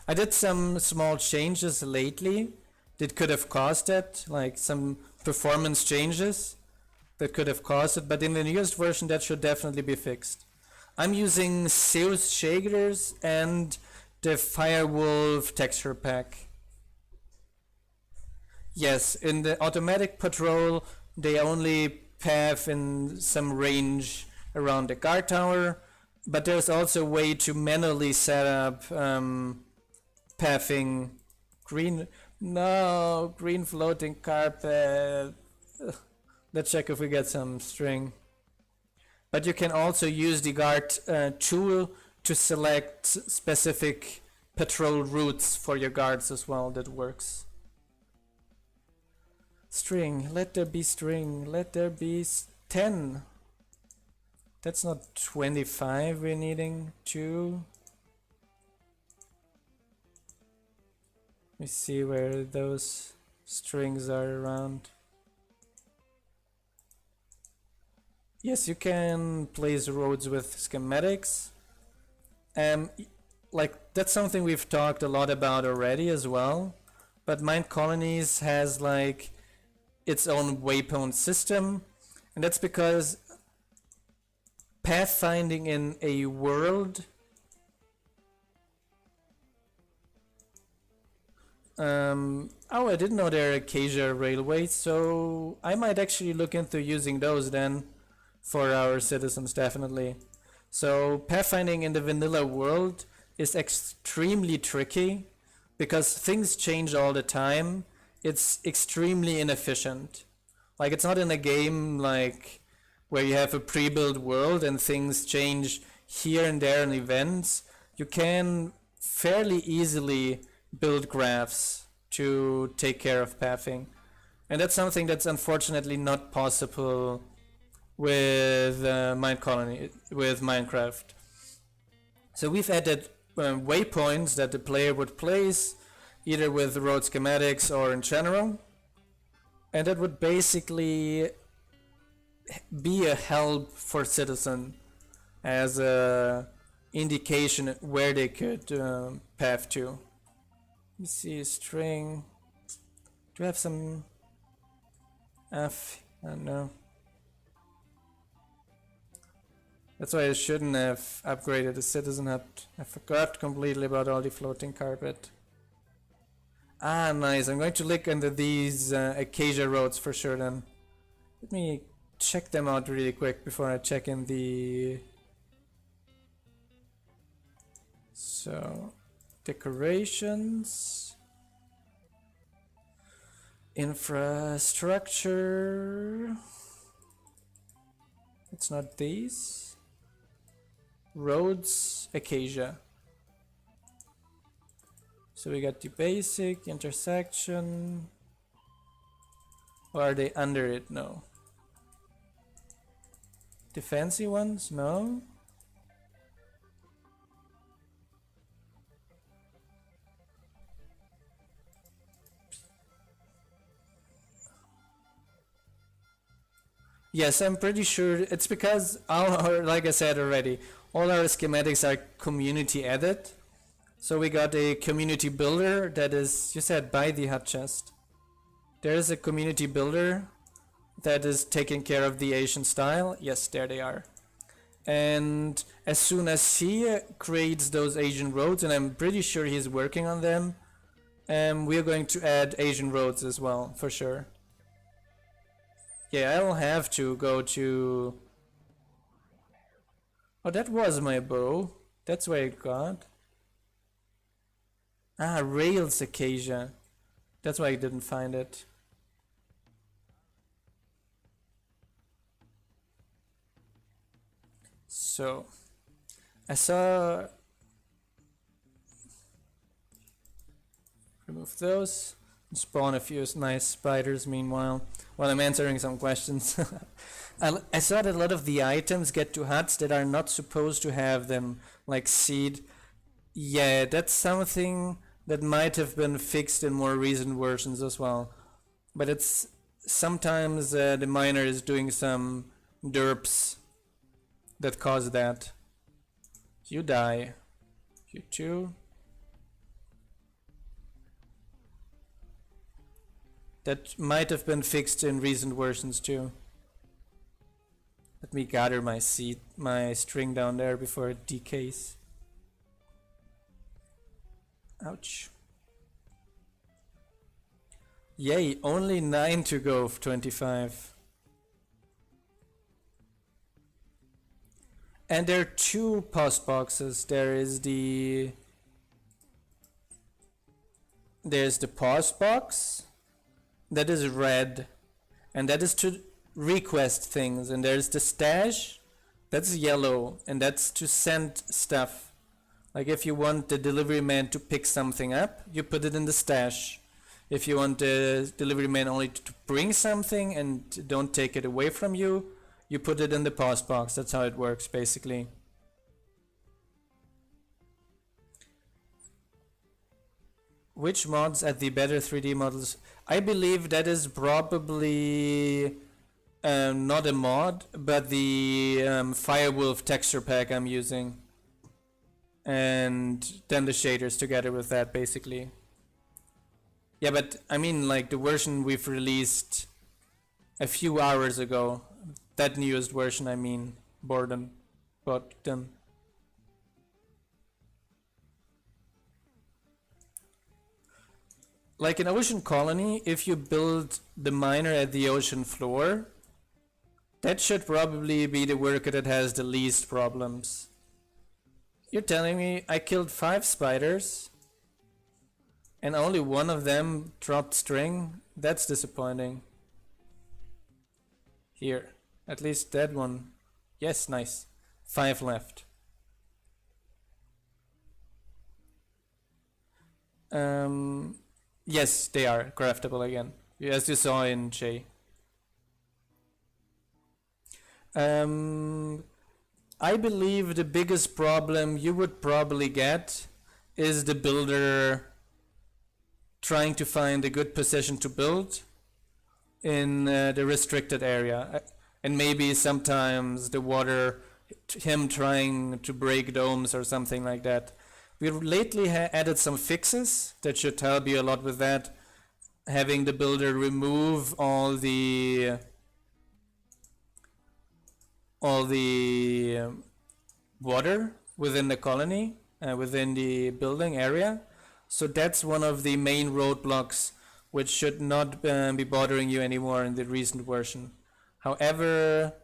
I did some small changes lately that could have caused it, like some performance changes that could have caused it, but in the newest version that should definitely be fixed. I'm using Zeus Shakers and the Firewolf texture pack. Yes, in the automatic patrol they only path in some range around the guard tower, but there's also a way to manually set up pathing. Green floating carpet. Let's check if we get some string. But you can also use the guard tool to select specific patrol routes for your guards as well. That works. String, let there be string, let there be 10. That's not 25 we're needing, 2. Let me see where those strings are around. Yes, you can place roads with schematics. Like that's something we've talked a lot about already as well. But Minecolonies has like its own waypoint system, and that's because pathfinding in a world oh, I didn't know there are Acacia railways, so I might actually look into using those then for our citizens, definitely. So pathfinding in the vanilla world is extremely tricky because things change all the time. It's extremely inefficient. Like it's not in a game like where you have a pre-built world and things change here and there in events. You can fairly easily build graphs to take care of pathing, and that's something that's unfortunately not possible with with Minecraft. So we've added waypoints that the player would place either with road schematics or in general, and that would basically be a help for citizen as a indication where they could path to. Let me see, string. Do I have some F? I don't know. That's why I shouldn't have upgraded the citizen hub. I forgot completely about all the floating carpet. Ah, nice. I'm going to look into these Acacia roads for sure then. Let me check them out really quick before I check in the... So, decorations, infrastructure, it's not these, roads, Acacia. So we got the basic, intersection, or are they under it? No. The fancy ones? No. Yes, I'm pretty sure it's because all our, like I said already, all our schematics are community added. So we got a community builder that is, you said, by the hut chest. There is a community builder that is taking care of the Asian style. Yes, there they are. And as soon as he creates those Asian roads, and I'm pretty sure he's working on them, we are going to add Asian roads as well, for sure. Yeah, I'll have to go to... Oh, that was my bow. That's where I got. Ah, Rails Acacia. That's why I didn't find it. So, I saw... Remove those. Spawn a few nice spiders meanwhile, while I'm answering some questions. I saw that a lot of the items get to huts that are not supposed to have them, like seed. Yeah, that's something that might have been fixed in more recent versions as well. But it's sometimes the miner is doing some derps that cause that. You die. You too. That might have been fixed in recent versions too. Let me gather my string down there before it decays. Ouch. Yay, only 9 to go of 25. And there are 2 post boxes. There's the post box that is red, and that is to request things, and there's the stash that's yellow, and that's to send stuff. Like if you want the delivery man to pick something up, you put it in the stash. If you want the delivery man only to bring something and don't take it away from you, you put it in the post box. That's how it works basically. Which mods add the better 3D models? I believe that is probably not a mod, but the Firewolf texture pack I'm using. And then the shaders together with that basically. Yeah, but I mean like the version we've released a few hours ago. That newest version, I mean. Bottom. Like in Ocean Colony, if you build the miner at the ocean floor, that should probably be the worker that has the least problems. You're telling me I killed 5 spiders and only one of them dropped string? That's disappointing. Here, at least that one. Yes, nice. 5 left. Yes, they are craftable again, as you saw in J. I believe the biggest problem you would probably get is the builder trying to find a good position to build in the restricted area, and maybe sometimes the water, him trying to break domes or something like that. We lately added some fixes that should help you a lot with that. Having the builder remove all the water within the colony, within the building area. So that's one of the main roadblocks which should not be bothering you anymore in the recent version. However,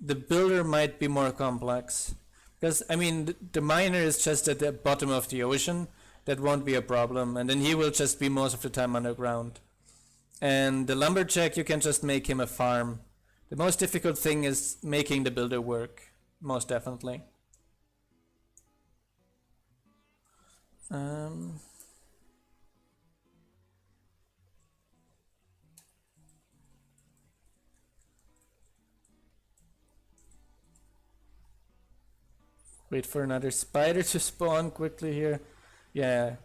the builder might be more complex. Because, I mean, the miner is just at the bottom of the ocean. That won't be a problem. And then he will just be most of the time underground. And the lumberjack, you can just make him a farm. The most difficult thing is making the builder work. Most definitely. Wait for another spider to spawn quickly here. Yeah.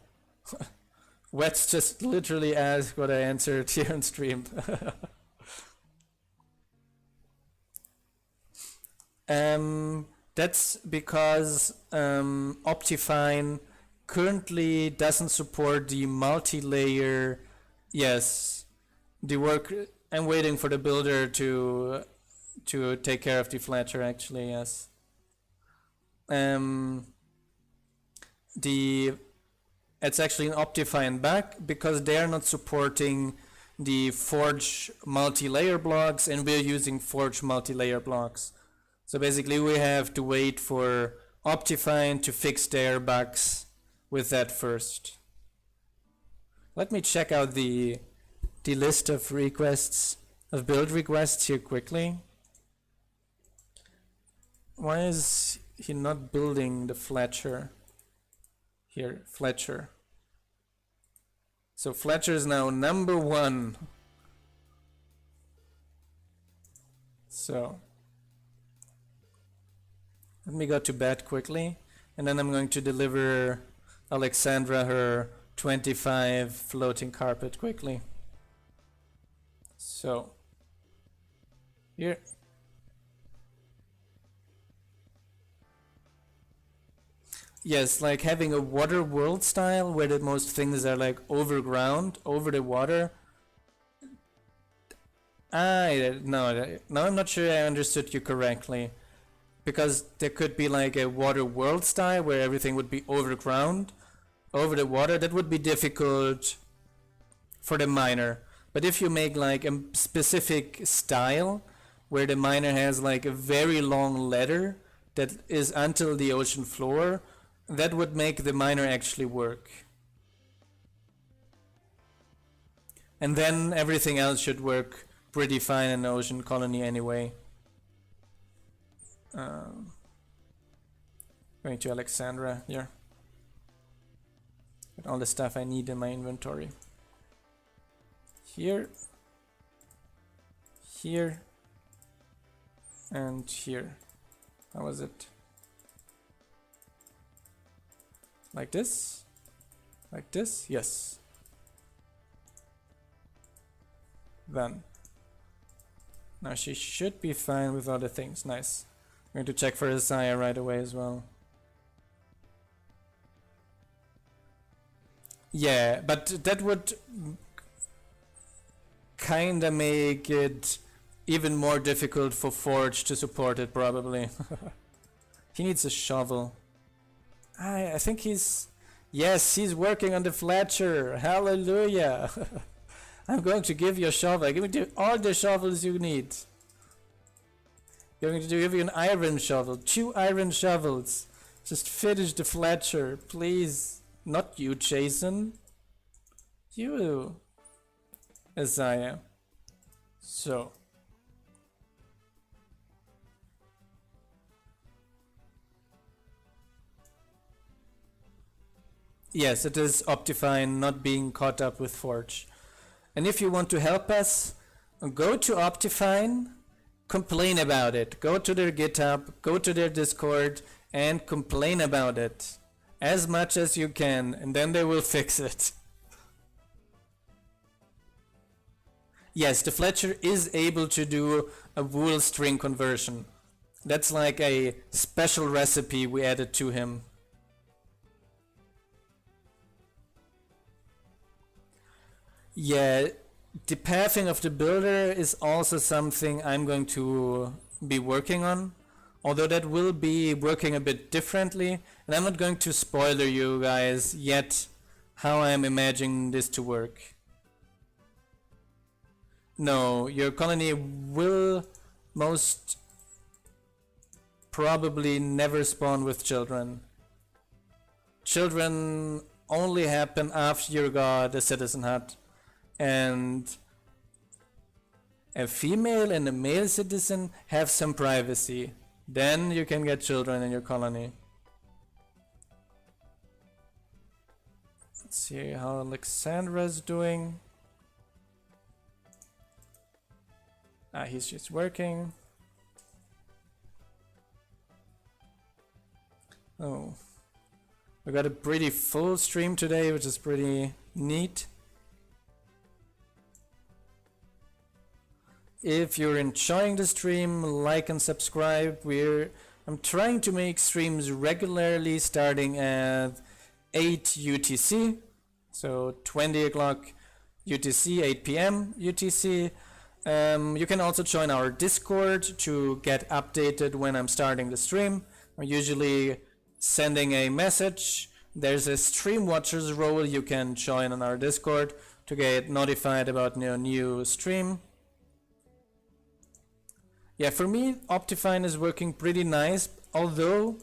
Wets just literally asked what I answered here on stream. That's because Optifine currently doesn't support the multi-layer. Yes, the work. I'm waiting for the builder to take care of the Fletcher. Actually, yes. it's actually an Optifine bug because they're not supporting the Forge multi-layer blocks, and we're using Forge multi-layer blocks. So basically we have to wait for Optifine to fix their bugs with that first. Let me check out the list of requests, of build requests here quickly. Why is he not building the Fletcher? Here, Fletcher. So Fletcher is now number 1. So let me go to bed quickly, and then I'm going to deliver Alexandra her 25 floating carpet quickly. So here. Yes, like having a water world style where the most things are like overground, over the water. No, I'm not sure I understood you correctly. Because there could be like a water world style where everything would be overground, over the water. That would be difficult for the miner. But if you make like a specific style where the miner has like a very long ladder that is until the ocean floor, that would make the miner actually work. And then everything else should work pretty fine in the ocean colony anyway. Going to Alexandra here. With all the stuff I need in my inventory. Here. Here. And here. How was it? Like this? Like this? Yes. Then. Now she should be fine with other things. Nice. I'm going to check for Isaiah right away as well. Yeah, but that would kinda make it even more difficult for Forge to support it, probably. He needs a shovel. I think he's... Yes, he's working on the Fletcher. Hallelujah. I'm going to give you a shovel. I'm going to give you all the shovels you need. I'm going to give you an iron shovel. 2 iron shovels. Just finish the Fletcher, please. Not you, Jason. You. Isaiah. So. Yes, it is Optifine not being caught up with Forge. And if you want to help us, go to Optifine, complain about it. Go to their GitHub, go to their Discord, and complain about it. As much as you can, and then they will fix it. Yes, the Fletcher is able to do a wool string conversion. That's like a special recipe we added to him. Yeah, the pathing of the builder is also something I'm going to be working on. Although that will be working a bit differently. And I'm not going to spoiler you guys yet how I'm imagining this to work. No, your colony will most probably never spawn with children. Children only happen after you got a citizen hut. And a female and a male citizen have some privacy. Then you can get children in your colony. Let's see how Alexandra's doing. He's just working. Oh, we got a pretty full stream today, which is pretty neat. If you're enjoying the stream, like and subscribe. I'm trying to make streams regularly starting at 8 UTC, so 20 o'clock UTC, 8 PM UTC. You can also join our Discord to get updated when I'm starting the stream. or usually sending a message. There's a stream watchers role you can join on our Discord to get notified about new stream. Yeah, for me, Optifine is working pretty nice, although,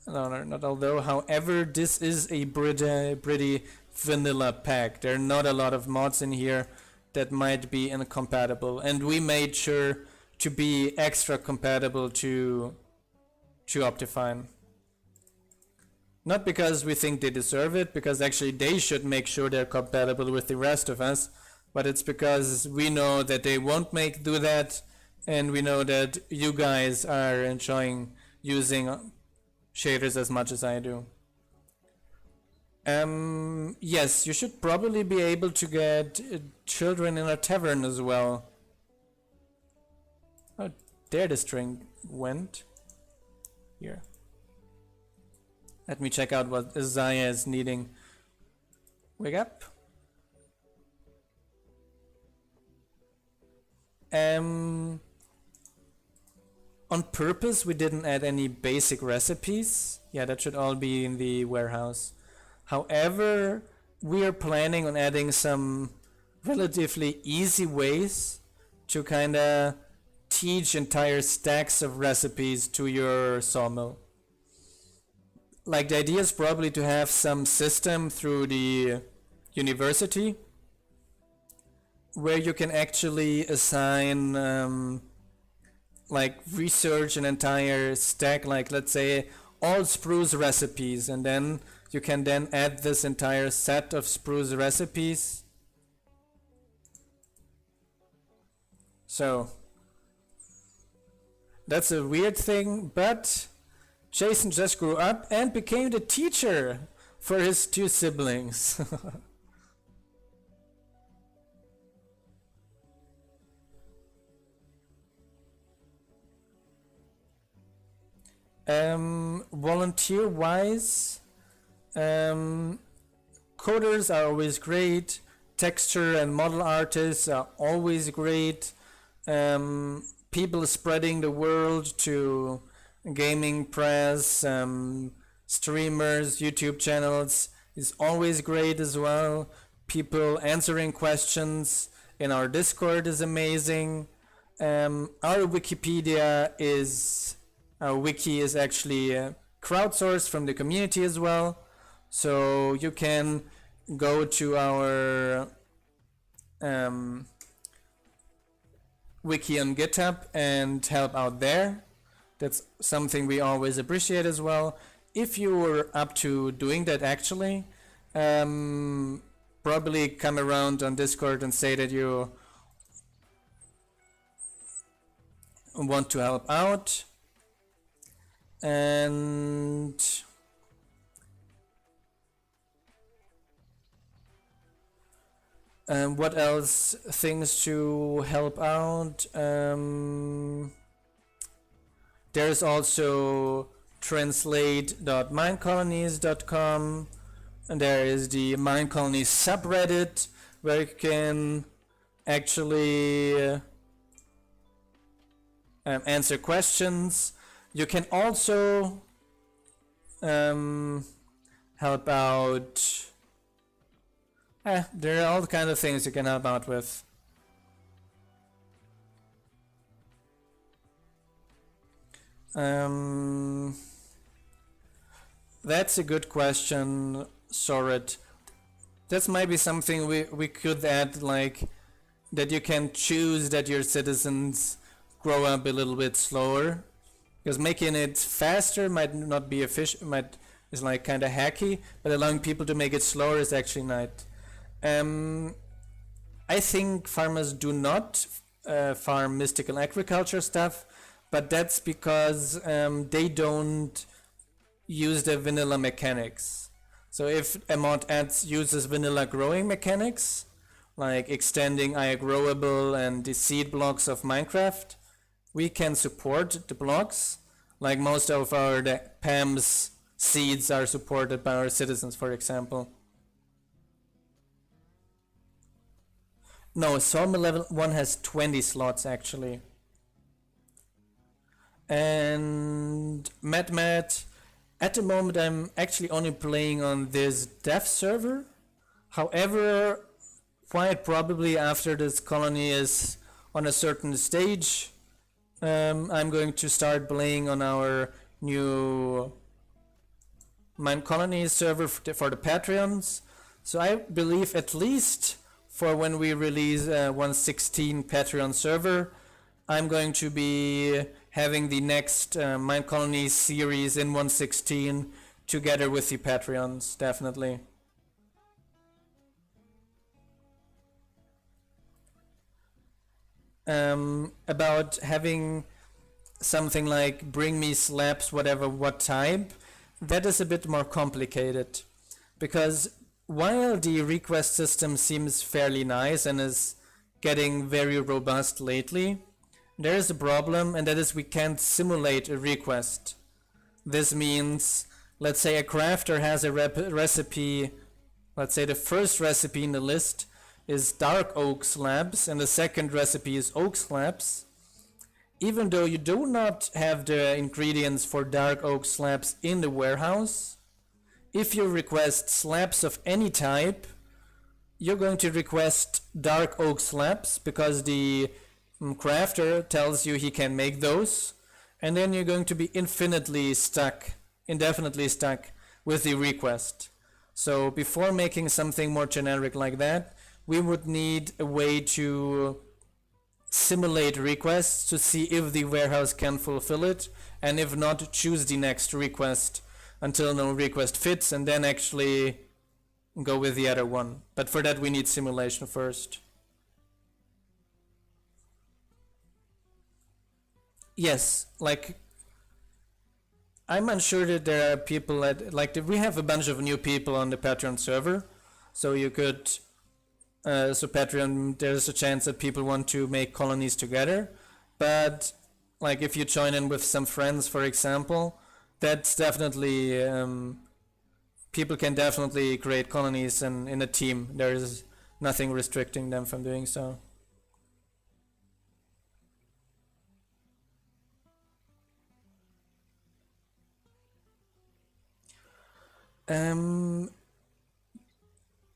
no, not although, however, this is a pretty vanilla pack. There are not a lot of mods in here that might be incompatible, and we made sure to be extra compatible to Optifine. Not because we think they deserve it, because actually they should make sure they're compatible with the rest of us, but it's because we know that they won't do that, and we know that you guys are enjoying using shaders as much as I do. Yes, you should probably be able to get children in a tavern as well. Oh, there the string went. Here. Let me check out what Isaiah is needing. Wake up. On purpose we didn't add any basic recipes. Yeah, that should all be in the warehouse. However, we are planning on adding some relatively easy ways to kinda teach entire stacks of recipes to your sawmill. Like, the idea is probably to have some system through the university where you can actually assign like research an entire stack, like let's say all spruce recipes, and then you can then add this entire set of spruce recipes. So that's a weird thing, but Jason just grew up and became the teacher for his two siblings. Volunteer wise, coders are always great, texture and model artists are always great, people spreading the world to gaming press, streamers, YouTube channels is always great as well. People answering questions in our Discord is amazing. Our wiki is actually crowdsourced from the community as well, so you can go to our wiki on GitHub and help out there. That's something we always appreciate as well. If you were up to doing that, actually, probably come around on Discord and say that you want to help out. And what else? Things to help out. There's also translate.minecolonies.com, and there is the Minecolonies subreddit where you can actually answer questions. You can also help out. There are all kinds of things you can help out with. That's a good question, Soret. That's maybe something we could add, like that you can choose that your citizens grow up a little bit slower, because making it faster might not be efficient, is like kind of hacky, but allowing people to make it slower is actually not. I think farmers do not farm mystical agriculture stuff, but that's because they don't use the vanilla mechanics. So if a mod uses vanilla growing mechanics, like extending iGrowable and the seed blocks of Minecraft, we can support the blocks. Like most of the PAM's seeds are supported by our citizens, for example. No, Sawmill level 1 has 20 slots actually. And MadMat, at the moment I'm actually only playing on this dev server. However, quite probably after this colony is on a certain stage, I'm going to start playing on our new Minecolonies server for the Patreons. So I believe at least for when we release 1.16 Patreon server, I'm going to be having the next Minecolonies series in 1.16 together with the Patreons, definitely. About having something like bring me slabs whatever what type, that is a bit more complicated, because while the request system seems fairly nice and is getting very robust lately, there is a problem, and that is we can't simulate a request. This means, let's say a crafter has a recipe, let's say the first recipe in the list is dark oak slabs and the second recipe is oak slabs. Even though you do not have the ingredients for dark oak slabs in the warehouse, if you request slabs of any type, you're going to request dark oak slabs because the crafter tells you he can make those, and then you're going to be indefinitely stuck with the request. So before making something more generic like that, we would need a way to simulate requests to see if the warehouse can fulfill it, and if not, choose the next request until no request fits, and then actually go with the other one. But for that we need simulation first. Yes, like I'm unsure that there are people that we have a bunch of new people on the Patreon server, so you could so Patreon, there's a chance that people want to make colonies together, but like if you join in with some friends, for example, that's definitely people can definitely create colonies in a team. There is nothing restricting them from doing so.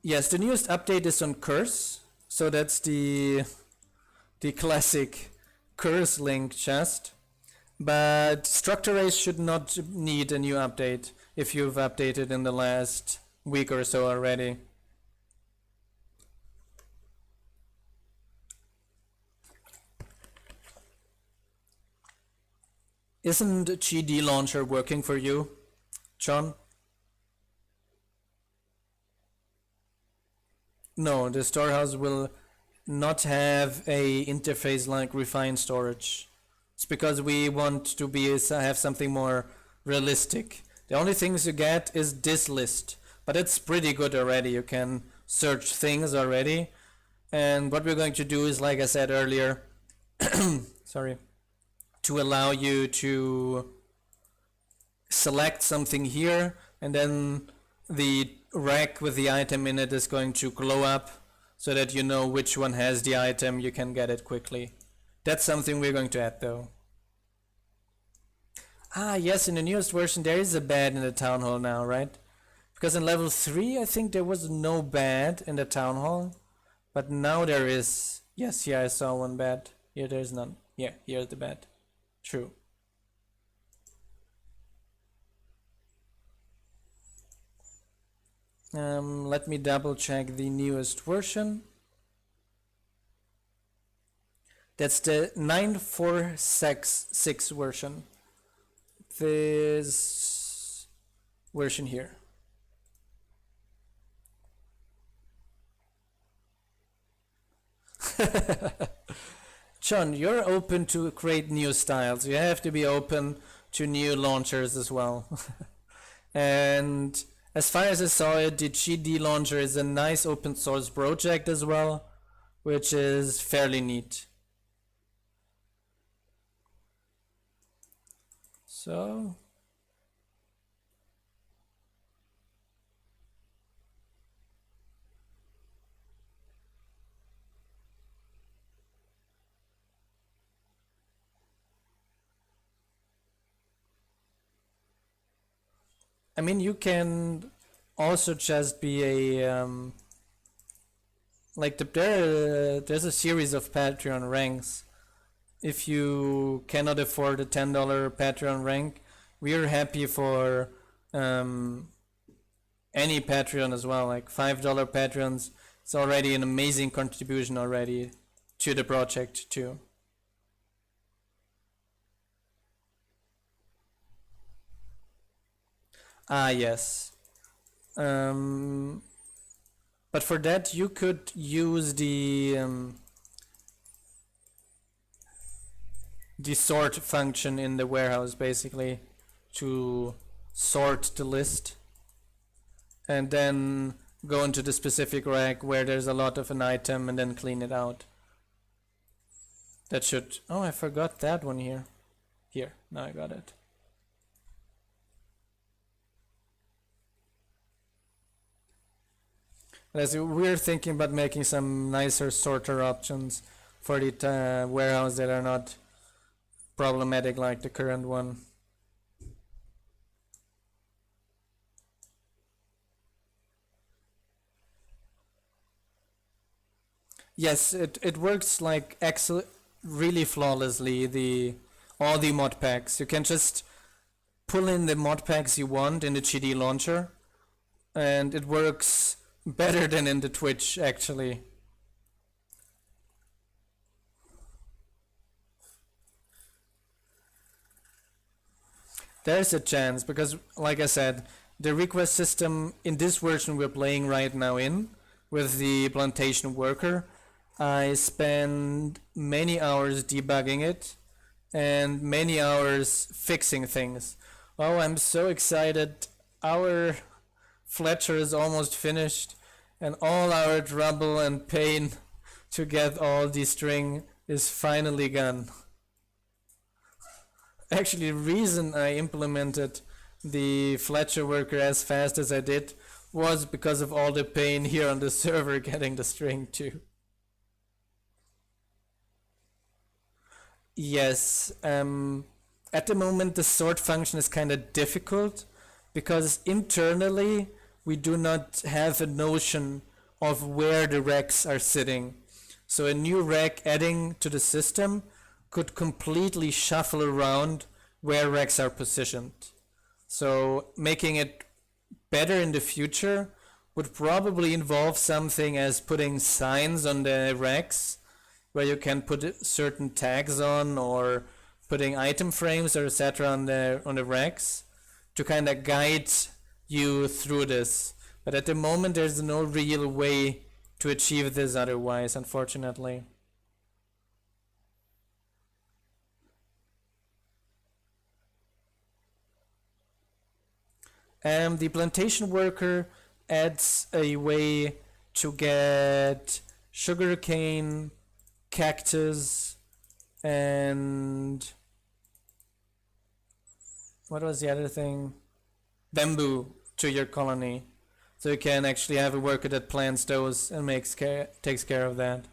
Yes, the newest update is on curse, so that's the classic curse link chest. But structure race should not need a new update if you've updated in the last week or so already. Isn't GD launcher working for you, John? No, the storehouse will not have a interface like refined storage. It's because we want to have something more realistic. The only things you get is this list, but it's pretty good already. You can search things already. And what we're going to do is, like I said earlier, sorry, to allow you to select something here, and then the rack with the item in it is going to glow up so that you know which one has the item, you can get it quickly. That's something we're going to add though. Ah yes, in the newest version there is a bed in the town hall now, right? Because in level 3 I think there was no bed in the town hall, but now there is. Yes, here I saw one bed. Here there's none. Yeah, here's the bed. True. Let me double check the newest version. That's the 9.4.6 version. This version here. John, you're open to create new styles. You have to be open to new launchers as well. And as far as I saw it, the GD launcher is a nice open source project as well, which is fairly neat. So I mean, you can also just be a like there's a series of Patreon ranks. If you cannot afford a $10 Patreon rank, we are happy for any Patreon as well. Like $5 Patreons, it's already an amazing contribution already to the project too. Ah, yes. But for that, you could use the sort function in the warehouse, basically, to sort the list, and then go into the specific rack where there's a lot of an item, and then clean it out. That should... Oh, I forgot that one here. Here, now I got it. As we're thinking about making some nicer sorter options for the warehouse that are not problematic like the current one. Yes, it works like really flawlessly, all the mod packs. You can just pull in the mod packs you want in the GD launcher, and it works better than in the Twitch, actually. There's a chance, because like I said, the request system in this version we're playing right now with the plantation worker, I spend many hours debugging it and many hours fixing things. Oh, I'm so excited. Our Fletcher is almost finished, and all our trouble and pain to get all the string is finally gone. Actually, the reason I implemented the Fletcher worker as fast as I did was because of all the pain here on the server getting the string too. Yes, at the moment the sort function is kind of difficult because internally we do not have a notion of where the racks are sitting. So a new rack adding to the system could completely shuffle around where racks are positioned. So making it better in the future would probably involve something as putting signs on the racks where you can put certain tags on, or putting item frames or etc. on the racks to kind of guide you through this. But at the moment there's no real way to achieve this otherwise, unfortunately. The plantation worker adds a way to get sugarcane, cactus, and what was the other thing? Bamboo to your colony. So you can actually have a worker that plants those and takes care of that.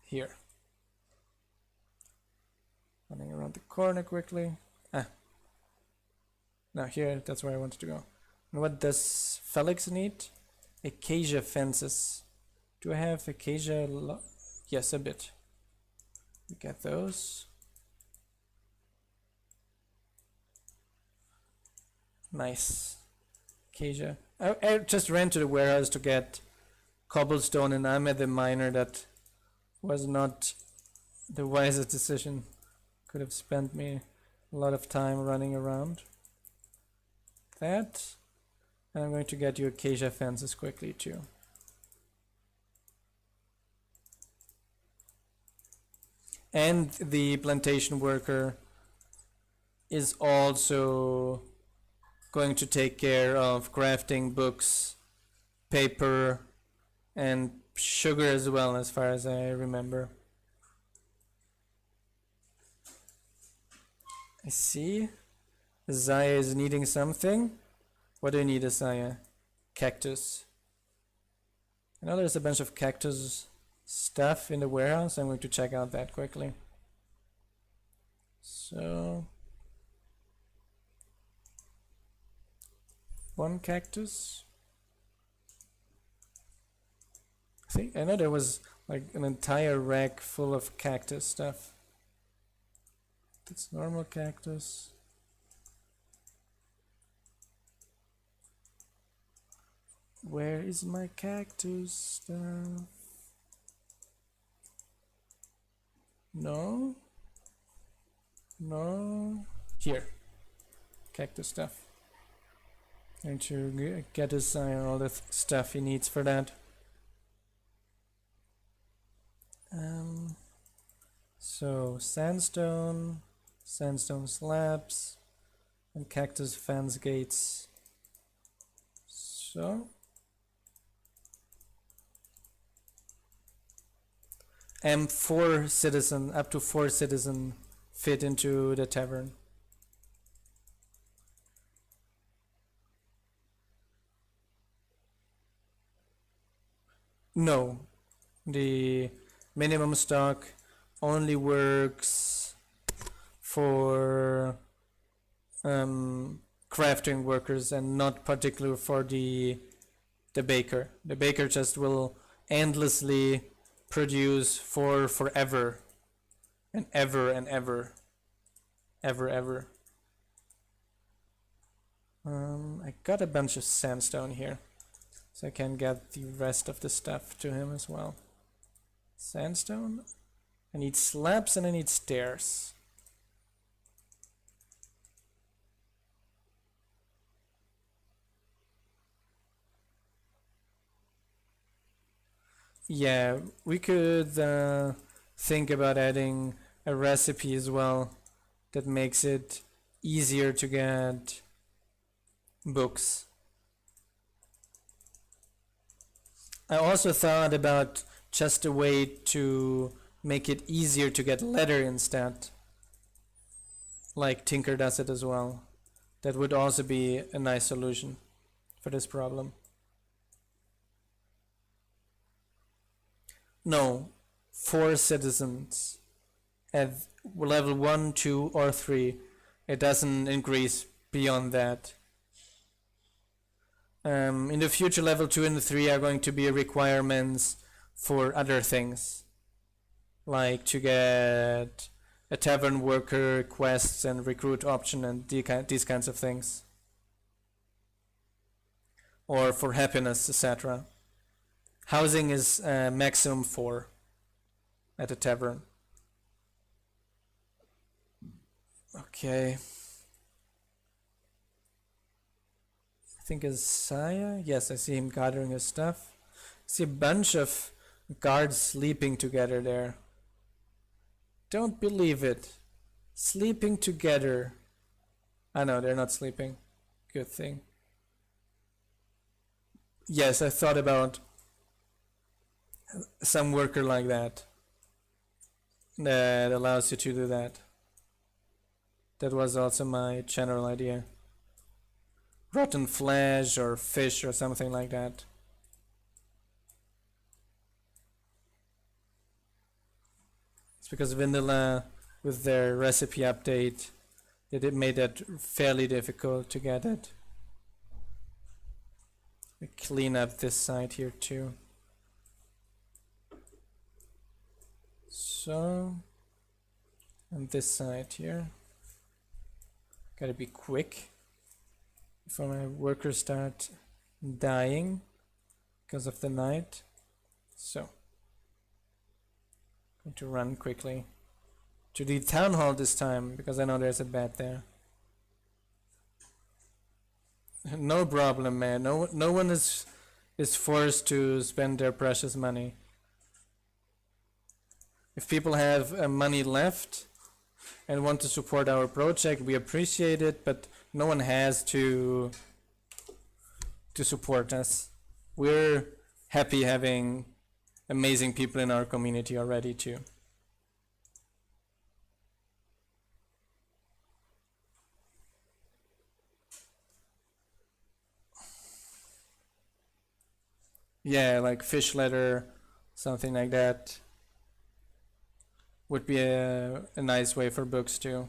Here. Running around the corner quickly. Now here, that's where I wanted to go. And what does Felix need? Acacia fences. Do I have acacia? Yes, a bit. We get those. Nice. Acacia. I just ran to the warehouse to get cobblestone, and I'm at the miner. That was not the wisest decision. Could have spent me a lot of time running around. That. And I'm going to get you acacia fences quickly too. And the plantation worker is also going to take care of crafting books, paper, and sugar as well, as far as I remember. I see. Zaya is needing something. What do you need, Zaya? Cactus. I know there's a bunch of cactus stuff in the warehouse. I'm going to check out that quickly. So one cactus. I know there was like an entire rack full of cactus stuff. That's normal cactus. Where is my cactus stuff? No. No. Here. Cactus stuff. And to get his all the stuff he needs for that. So sandstone slabs, and cactus fence gates. So up to 4 citizen fit into the tavern. No, the minimum stock only works for crafting workers and not particular for the baker. The baker just will endlessly produce for forever and ever and ever. I got a bunch of sandstone here, so I can get the rest of the stuff to him as well. Sandstone. I need slabs and I need stairs. Yeah, we could think about adding a recipe as well that makes it easier to get books. I also thought about just a way to make it easier to get leather instead, like Tinker does it as well. That would also be a nice solution for this problem. No, 4 citizens at level 1, 2 or 3. It doesn't increase beyond that. In the future, level 2 and 3 are going to be requirements for other things, like to get a tavern worker quests and recruit option and these kinds of things, or for happiness, etc. Housing is maximum 4 at a tavern. Okay. I think Isaiah. Yes, I see him gathering his stuff. I see a bunch of guards sleeping together there. Don't believe it. Sleeping together. I know, they're not sleeping. Good thing. Yes, I thought about some worker like that allows you to do that. That was also my general idea. Rotten flesh or fish or something like that. It's because Vanilla, with their recipe update, it made that fairly difficult to get it. We clean up this side here too. So, and this side here. Gotta be quick before my workers start dying because of the night. So, going to run quickly to the town hall this time because I know there's a bat there. No problem, man. No one is forced to spend their precious money. If people have money left and want to support our project, we appreciate it, but no one has to support us. We're happy having amazing people in our community already too. Yeah, like fish leather, something like that would be a nice way for books too.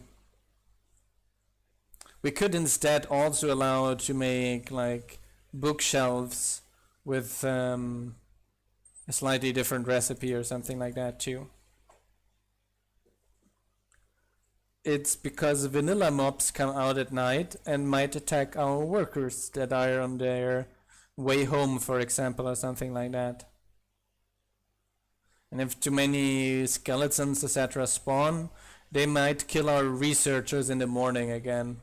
We could instead also allow to make like bookshelves with a slightly different recipe or something like that too. It's because vanilla mobs come out at night and might attack our workers that are on their way home, for example, or something like that. And if too many skeletons, etc. spawn, they might kill our researchers in the morning again.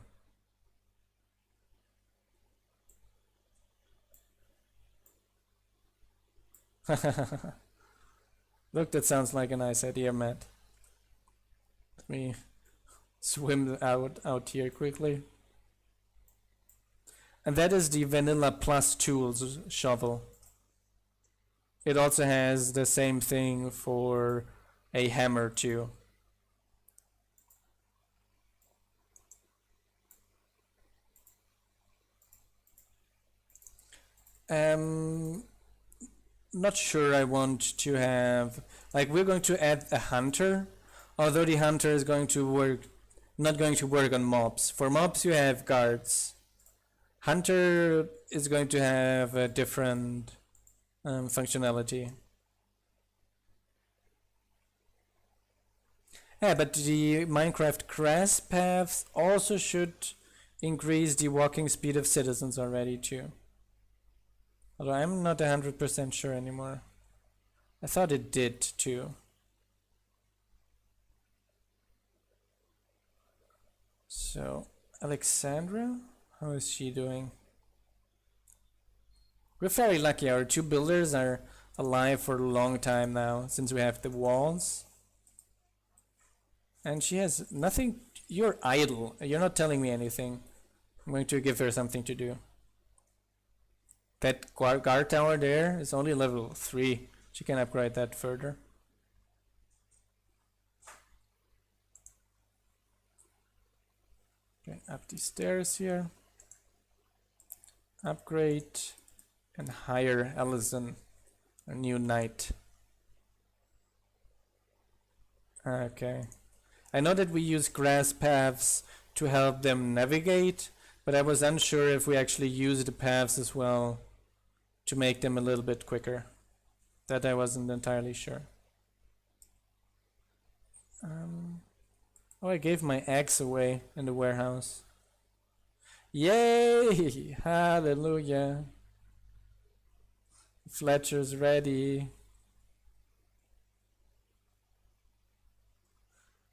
Look, that sounds like a nice idea, Matt. Let me swim out here quickly. And that is the Vanilla Plus Tools shovel. It also has the same thing for a hammer too. Not sure I want to have, like, we're going to add a hunter, although the hunter is going to work, not going to work on mobs. For mobs you have guards. Hunter is going to have a different functionality. Yeah, but the Minecraft grass paths also should increase the walking speed of citizens already too. Although I'm not 100% sure anymore. I thought it did too. So, Alexandra, how is she doing? We're very lucky. Our two builders are alive for a long time now, since we have the walls. And she has nothing. You're idle. You're not telling me anything. I'm going to give her something to do. That guard tower there is only level 3. She can upgrade that further. Okay, up the stairs here. Upgrade and hire Allison, a new knight. Okay. I know that we use grass paths to help them navigate, but I was unsure if we actually use the paths as well to make them a little bit quicker. That I wasn't entirely sure. Oh, I gave my axe away in the warehouse. Yay! Hallelujah! Fletcher's ready.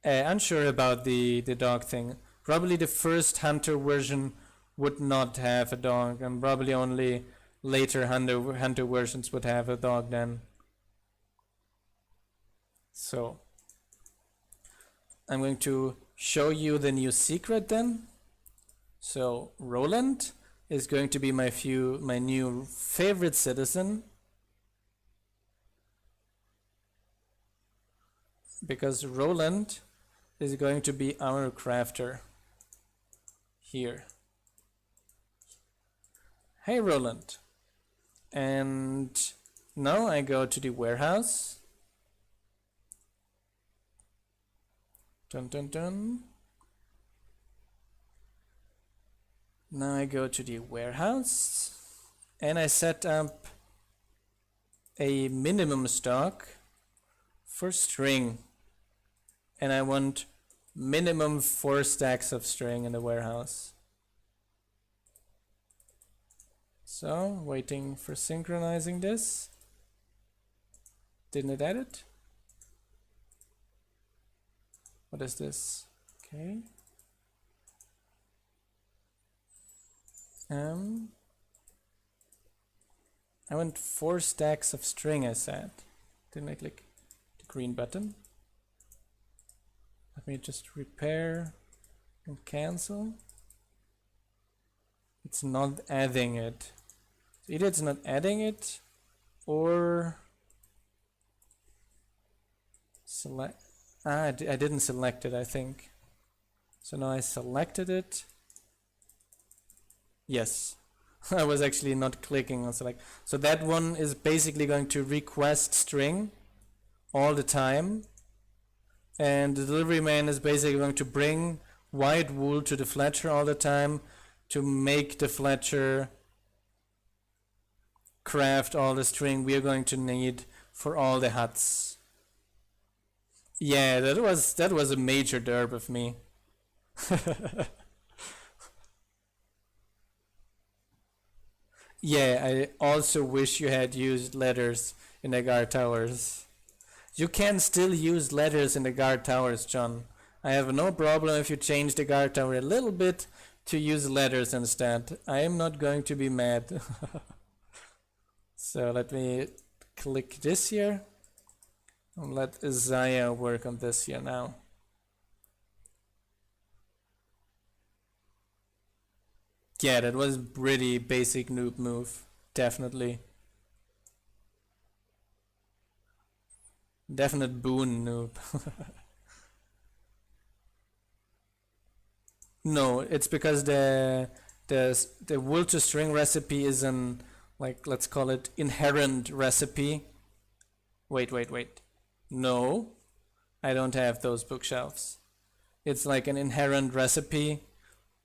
Unsure about the dog thing. Probably the first hunter version would not have a dog, and probably only later hunter versions would have a dog then. So I'm going to show you the new secret then. So Roland is going to be my new favorite citizen, because Roland is going to be our crafter here. Hey Roland. And now I go to the warehouse. Dun dun dun. Now I go to the warehouse and I set up a minimum stock for string, and I want minimum 4 stacks of string in the warehouse. So waiting for synchronizing this. Didn't it add it? What is this? Okay. I want 4 stacks of string, I said. Didn't I click the green button? Let me just repair and cancel. It's not adding it. So either it's not adding it, or select. I didn't select it, I think. So now I selected it. Yes. I was actually not clicking on select. So that one is basically going to request string all the time. And the delivery man is basically going to bring white wool to the Fletcher all the time to make the Fletcher craft all the string we are going to need for all the huts. Yeah, that was a major derp of me. Yeah, I also wish you had used letters in the guard towers. You can still use letters in the guard towers, John. I have no problem if you change the guard tower a little bit to use letters instead. I am not going to be mad. So let me click this here and let Isaiah work on this here now. Yeah, that was pretty basic noob move, definitely. Definite boon noob. No, it's because the wool to string recipe is an, like, let's call it inherent recipe. Wait. No, I don't have those bookshelves. It's like an inherent recipe.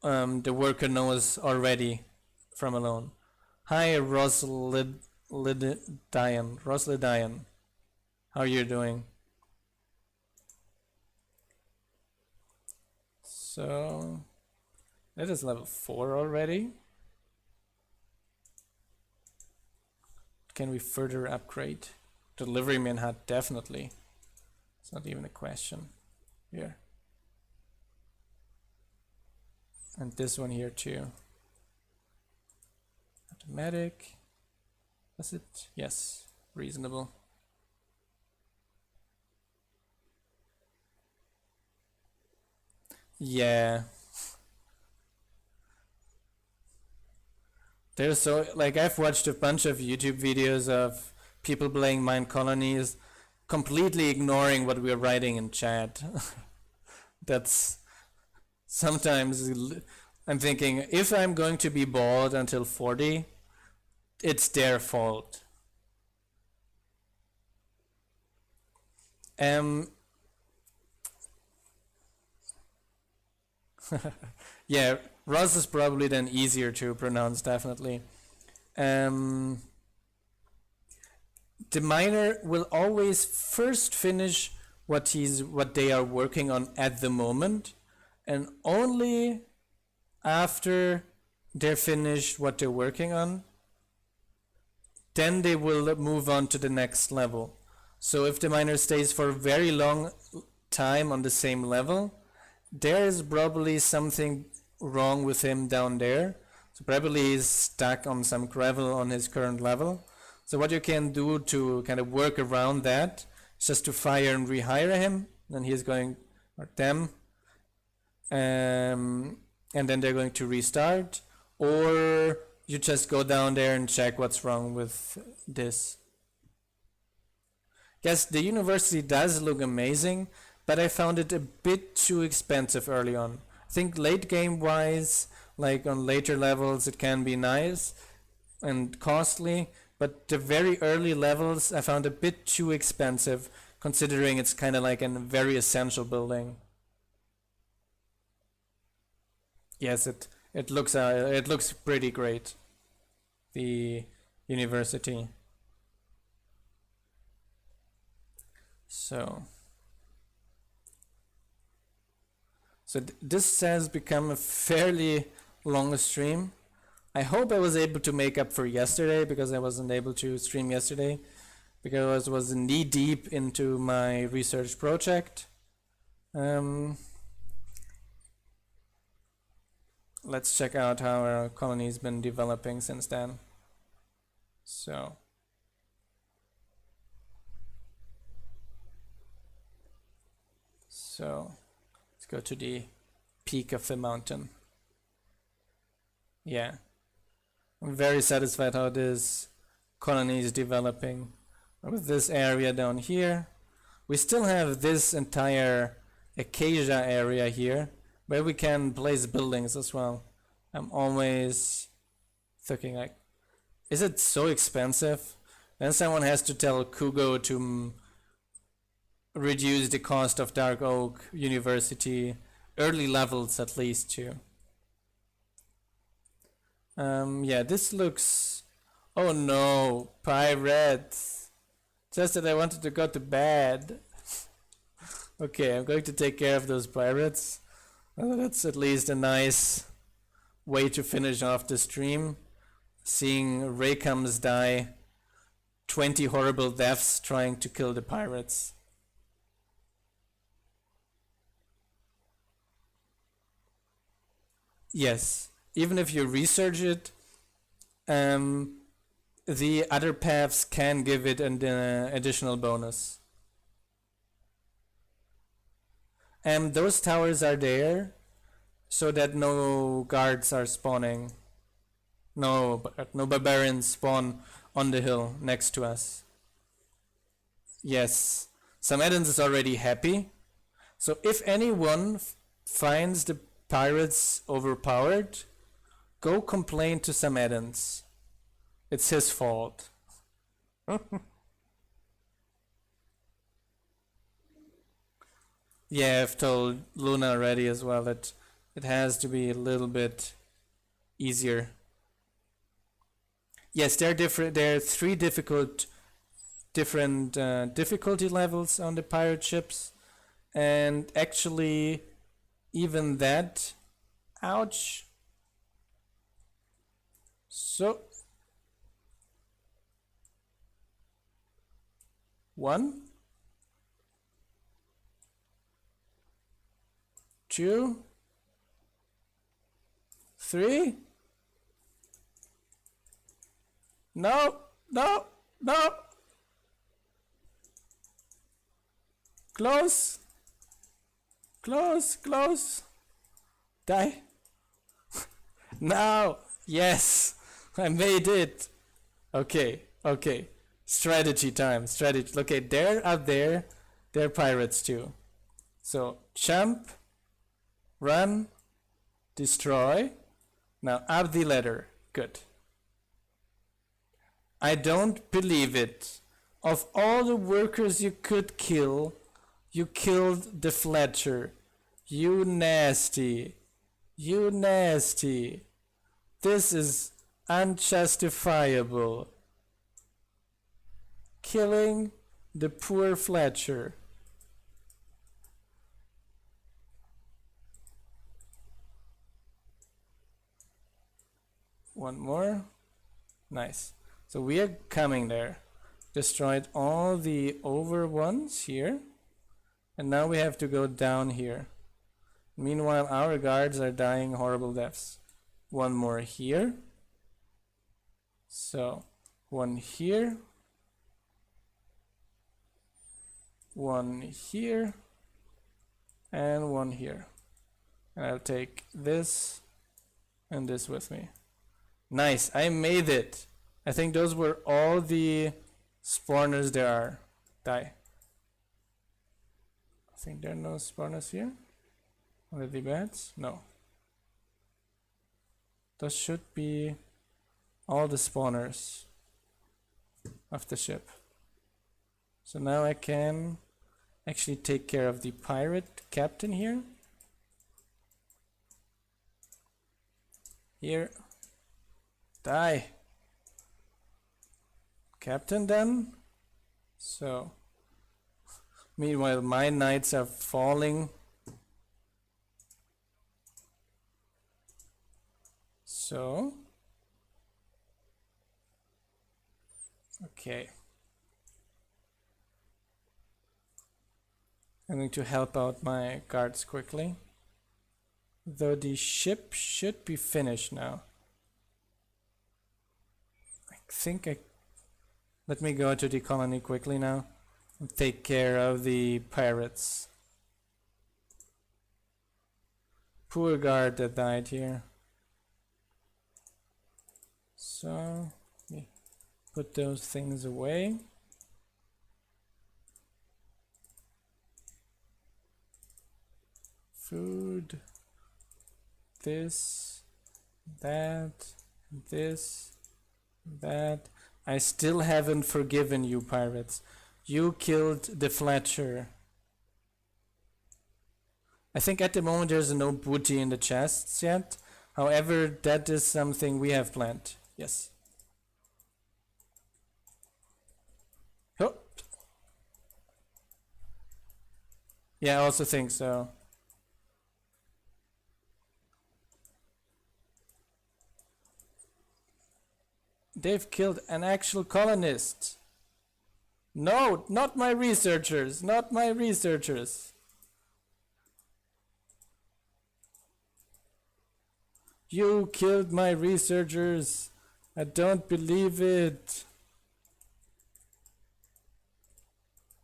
The worker knows already from alone. Hi, Roslidian. How are you doing? So that is level 4 already. Can we further upgrade? Deliveryman hut, definitely. It's not even a question. Here. And this one here too. Automatic. Is it? Yes. Reasonable. Yeah. There's so, like, I've watched a bunch of YouTube videos of people playing Minecolonies completely ignoring what we're writing in chat. That's sometimes I'm thinking, if I'm going to be bald until 40, it's their fault. Yeah, Ross is probably then easier to pronounce, definitely. The miner will always first finish what they are working on at the moment, and only after they're finished what they're working on, then they will move on to the next level. So if the miner stays for a very long time on the same level, there is probably something wrong with him down there. So probably he's stuck on some gravel on his current level. So what you can do to kind of work around that is just to fire and rehire him. Then he's going, or them, and then they're going to restart. Or you just go down there and check what's wrong with this. Yes, the university does look amazing, but I found it a bit too expensive early on. I think late game wise, like on later levels, it can be nice and costly, but the very early levels I found a bit too expensive, considering it's kind of like a very essential building. Yes, it looks pretty great, the university. So this has become a fairly long stream. I hope I was able to make up for yesterday, because I wasn't able to stream yesterday because I was knee deep into my research project. Let's check out how our colony's been developing since then. So let's go to the peak of the mountain. Yeah, I'm very satisfied how this colony is developing. With this area down here, we still have this entire acacia area here where we can place buildings as well. I'm always thinking, like, is it so expensive? Then someone has to tell Kugo to reduce the cost of Dark Oak University early levels at least too. Yeah, this looks... Oh no, pirates! Just that I wanted to go to bed. Okay, I'm going to take care of those pirates. That's at least a nice way to finish off the stream. Seeing Raycoms die 20 horrible deaths trying to kill the pirates. Yes, even if you research it, the other paths can give it an additional bonus. Those towers are there so that no guards are spawning. No barbarians spawn on the hill next to us. Yes, Samadins is already happy. So if anyone finds the pirates overpowered, go complain to Samadins. It's his fault. Yeah, I've told Luna already as well that it has to be a little bit easier. Yes, there are three different difficulty levels on the pirate ships, and actually even that, ouch. So 1, 2, 3. No, no, no. Close. Close, close. Die. Now. Yes. I made it. Okay, okay. Strategy time. Strategy. Okay, they're up there. They're pirates too. So, jump. Run. Destroy. Now, up the ladder. Good. I don't believe it. Of all the workers you could kill, you killed the Fletcher. You nasty. You nasty. This is unjustifiable. Killing the poor Fletcher. One more. Nice. So we are coming there. Destroyed all the over ones here. And now we have to go down here. Meanwhile, our guards are dying horrible deaths. One more here. So, one here. One here. And one here. And I'll take this and this with me. Nice, I made it. I think those were all the spawners there are. Die. I think there are no spawners here. Are the bats? No. Those should be all the spawners of the ship. So now I can actually take care of the pirate captain here. Here. Die. Captain done. So, meanwhile my knights are falling. So, okay. I'm going to help out my guards quickly. Though the ship should be finished now. Let me go to the colony quickly now and take care of the pirates. Poor guard that died here. So, let me put those things away. Food. This. That. This. That. I still haven't forgiven you, pirates. You killed the Fletcher. I think at the moment there's no booty in the chests yet. However, that is something we have planned. Yes. Oh. Yeah, I also think so. They've killed an actual colonist. No, not my researchers, not my researchers. You killed my researchers. I don't believe it.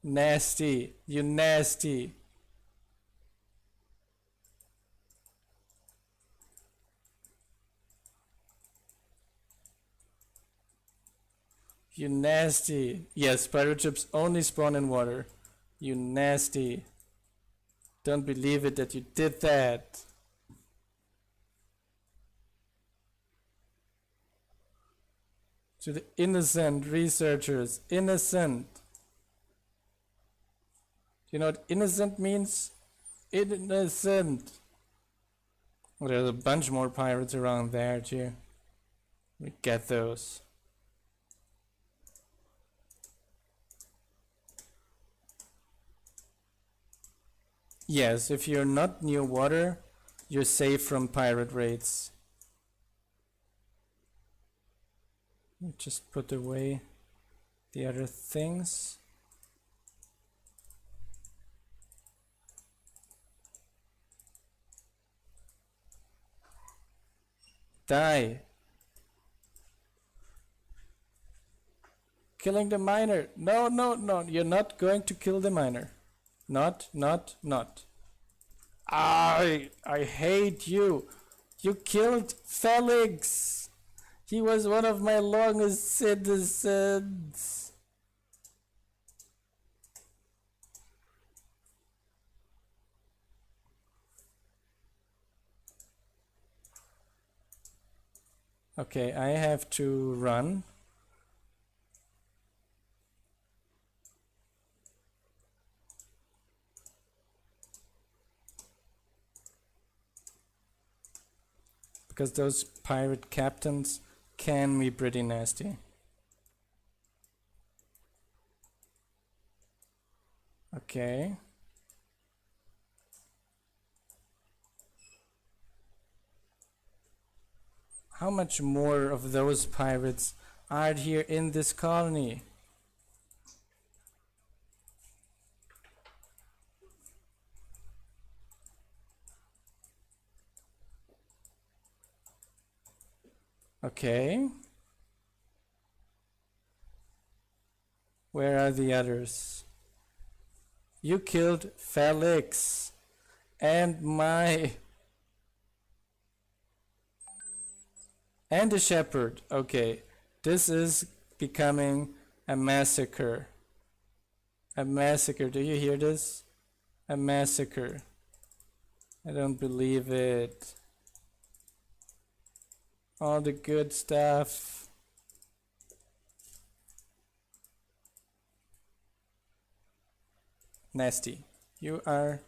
Nasty, you nasty. You nasty. Yes, pirate ships only spawn in water. You nasty. Don't believe it that you did that. To the innocent researchers. Innocent. You know what innocent means? Innocent. Well, there's a bunch more pirates around there too. We get those. Yes, if you're not near water, you're safe from pirate raids. Just put away the other things. Die. Killing the miner. No, no, no. You're not going to kill the miner. Not. I hate you. You killed Felix. He was one of my longest citizens. Okay, I have to run. Because those pirate captains can be pretty nasty. Okay. How much more of those pirates are here in this colony? Okay. Where are the others? You killed Felix and and the shepherd. Okay, this is becoming a massacre. A massacre. Do you hear this? A massacre. I don't believe it. All the good stuff. Nasty. You are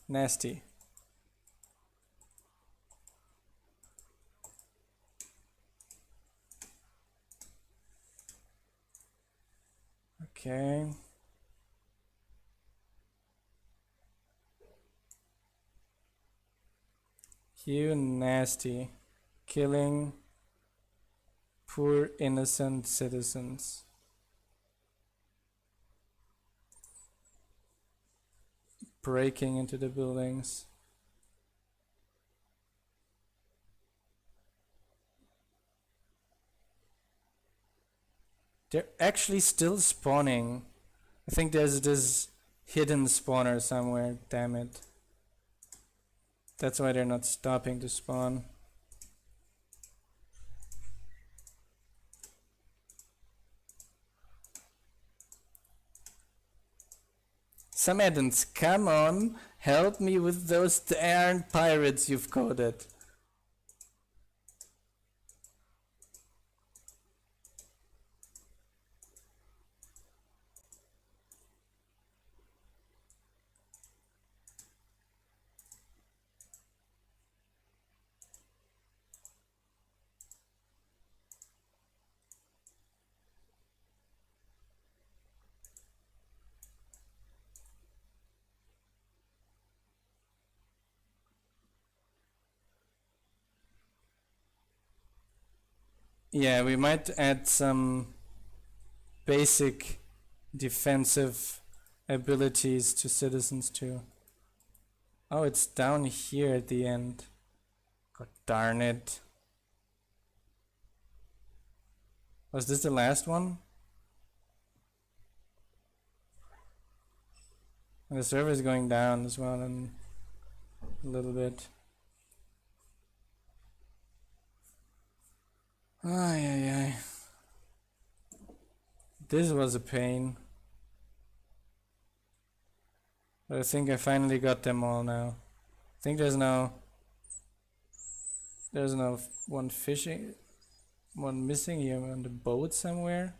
nasty. Okay. You nasty. Killing poor innocent citizens. Breaking into the buildings. They're actually still spawning. I think there's this hidden spawner somewhere, damn it. That's why they're not stopping to spawn. Some add-ins, come on, help me with those darn pirates you've coded. Yeah, we might add some basic defensive abilities to citizens too. Oh, it's down here at the end. God darn it. Was this the last one? And the server is going down as well in a little bit. Ay, ay, ay. This was a pain. But I think I finally got them all now. I think there's no one fishing, one missing here on the boat somewhere.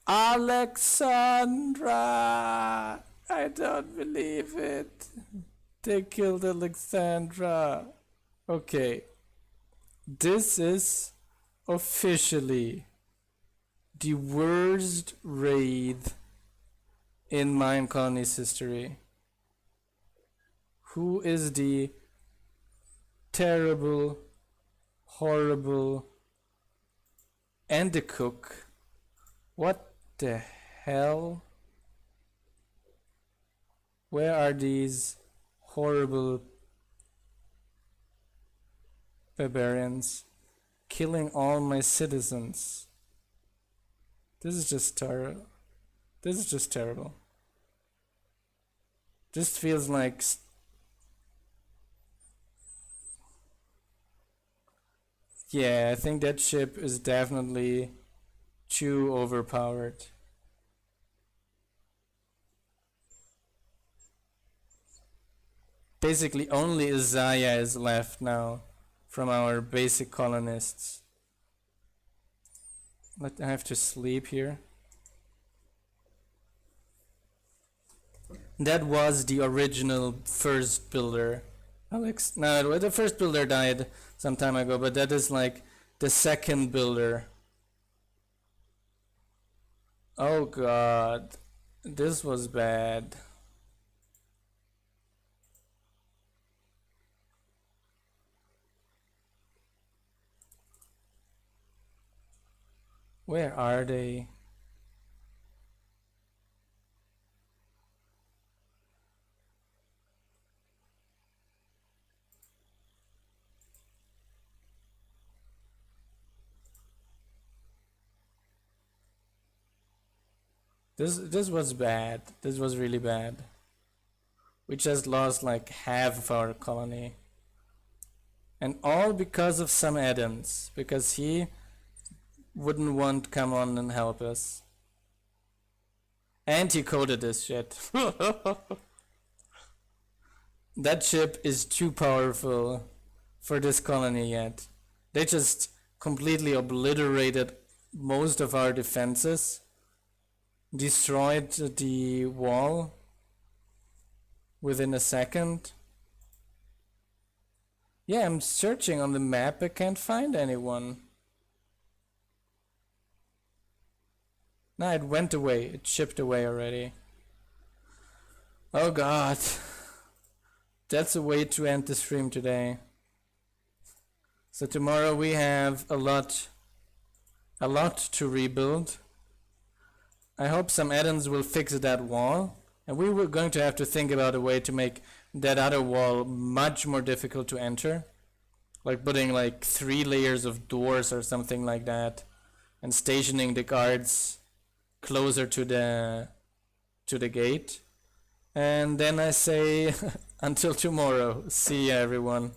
Alexandra! I don't believe it. They killed Alexandra. Okay. This is officially the worst raid in Minecolonies history. Who is the terrible, horrible, and the cook? What the hell? Where are these horrible barbarians killing all my citizens? This is just terrible. This is just terrible. This feels like yeah, I think that ship is definitely too overpowered. Basically only Isaiah is left now from our basic colonists. I have to sleep here. That was the original first builder. Alex, no, the first builder died some time ago, but that is like the second builder. Oh god, this was bad. Where are they? This was bad. This was really bad. We just lost like half of our colony. And all because of some add-ins. Because he wouldn't want to come on and help us. And he coded this shit. That ship is too powerful for this colony yet. They just completely obliterated most of our defenses. Destroyed the wall within a second. Yeah, I'm searching on the map, I can't find anyone. No, it went away, it shipped away already. Oh god. That's a way to end the stream today. So tomorrow we have a lot to rebuild. I hope some add-ins will fix that wall, and we were going to have to think about a way to make that other wall much more difficult to enter, like putting like 3 layers of doors or something like that, and stationing the guards closer to the gate. And then I say until tomorrow. See ya, everyone.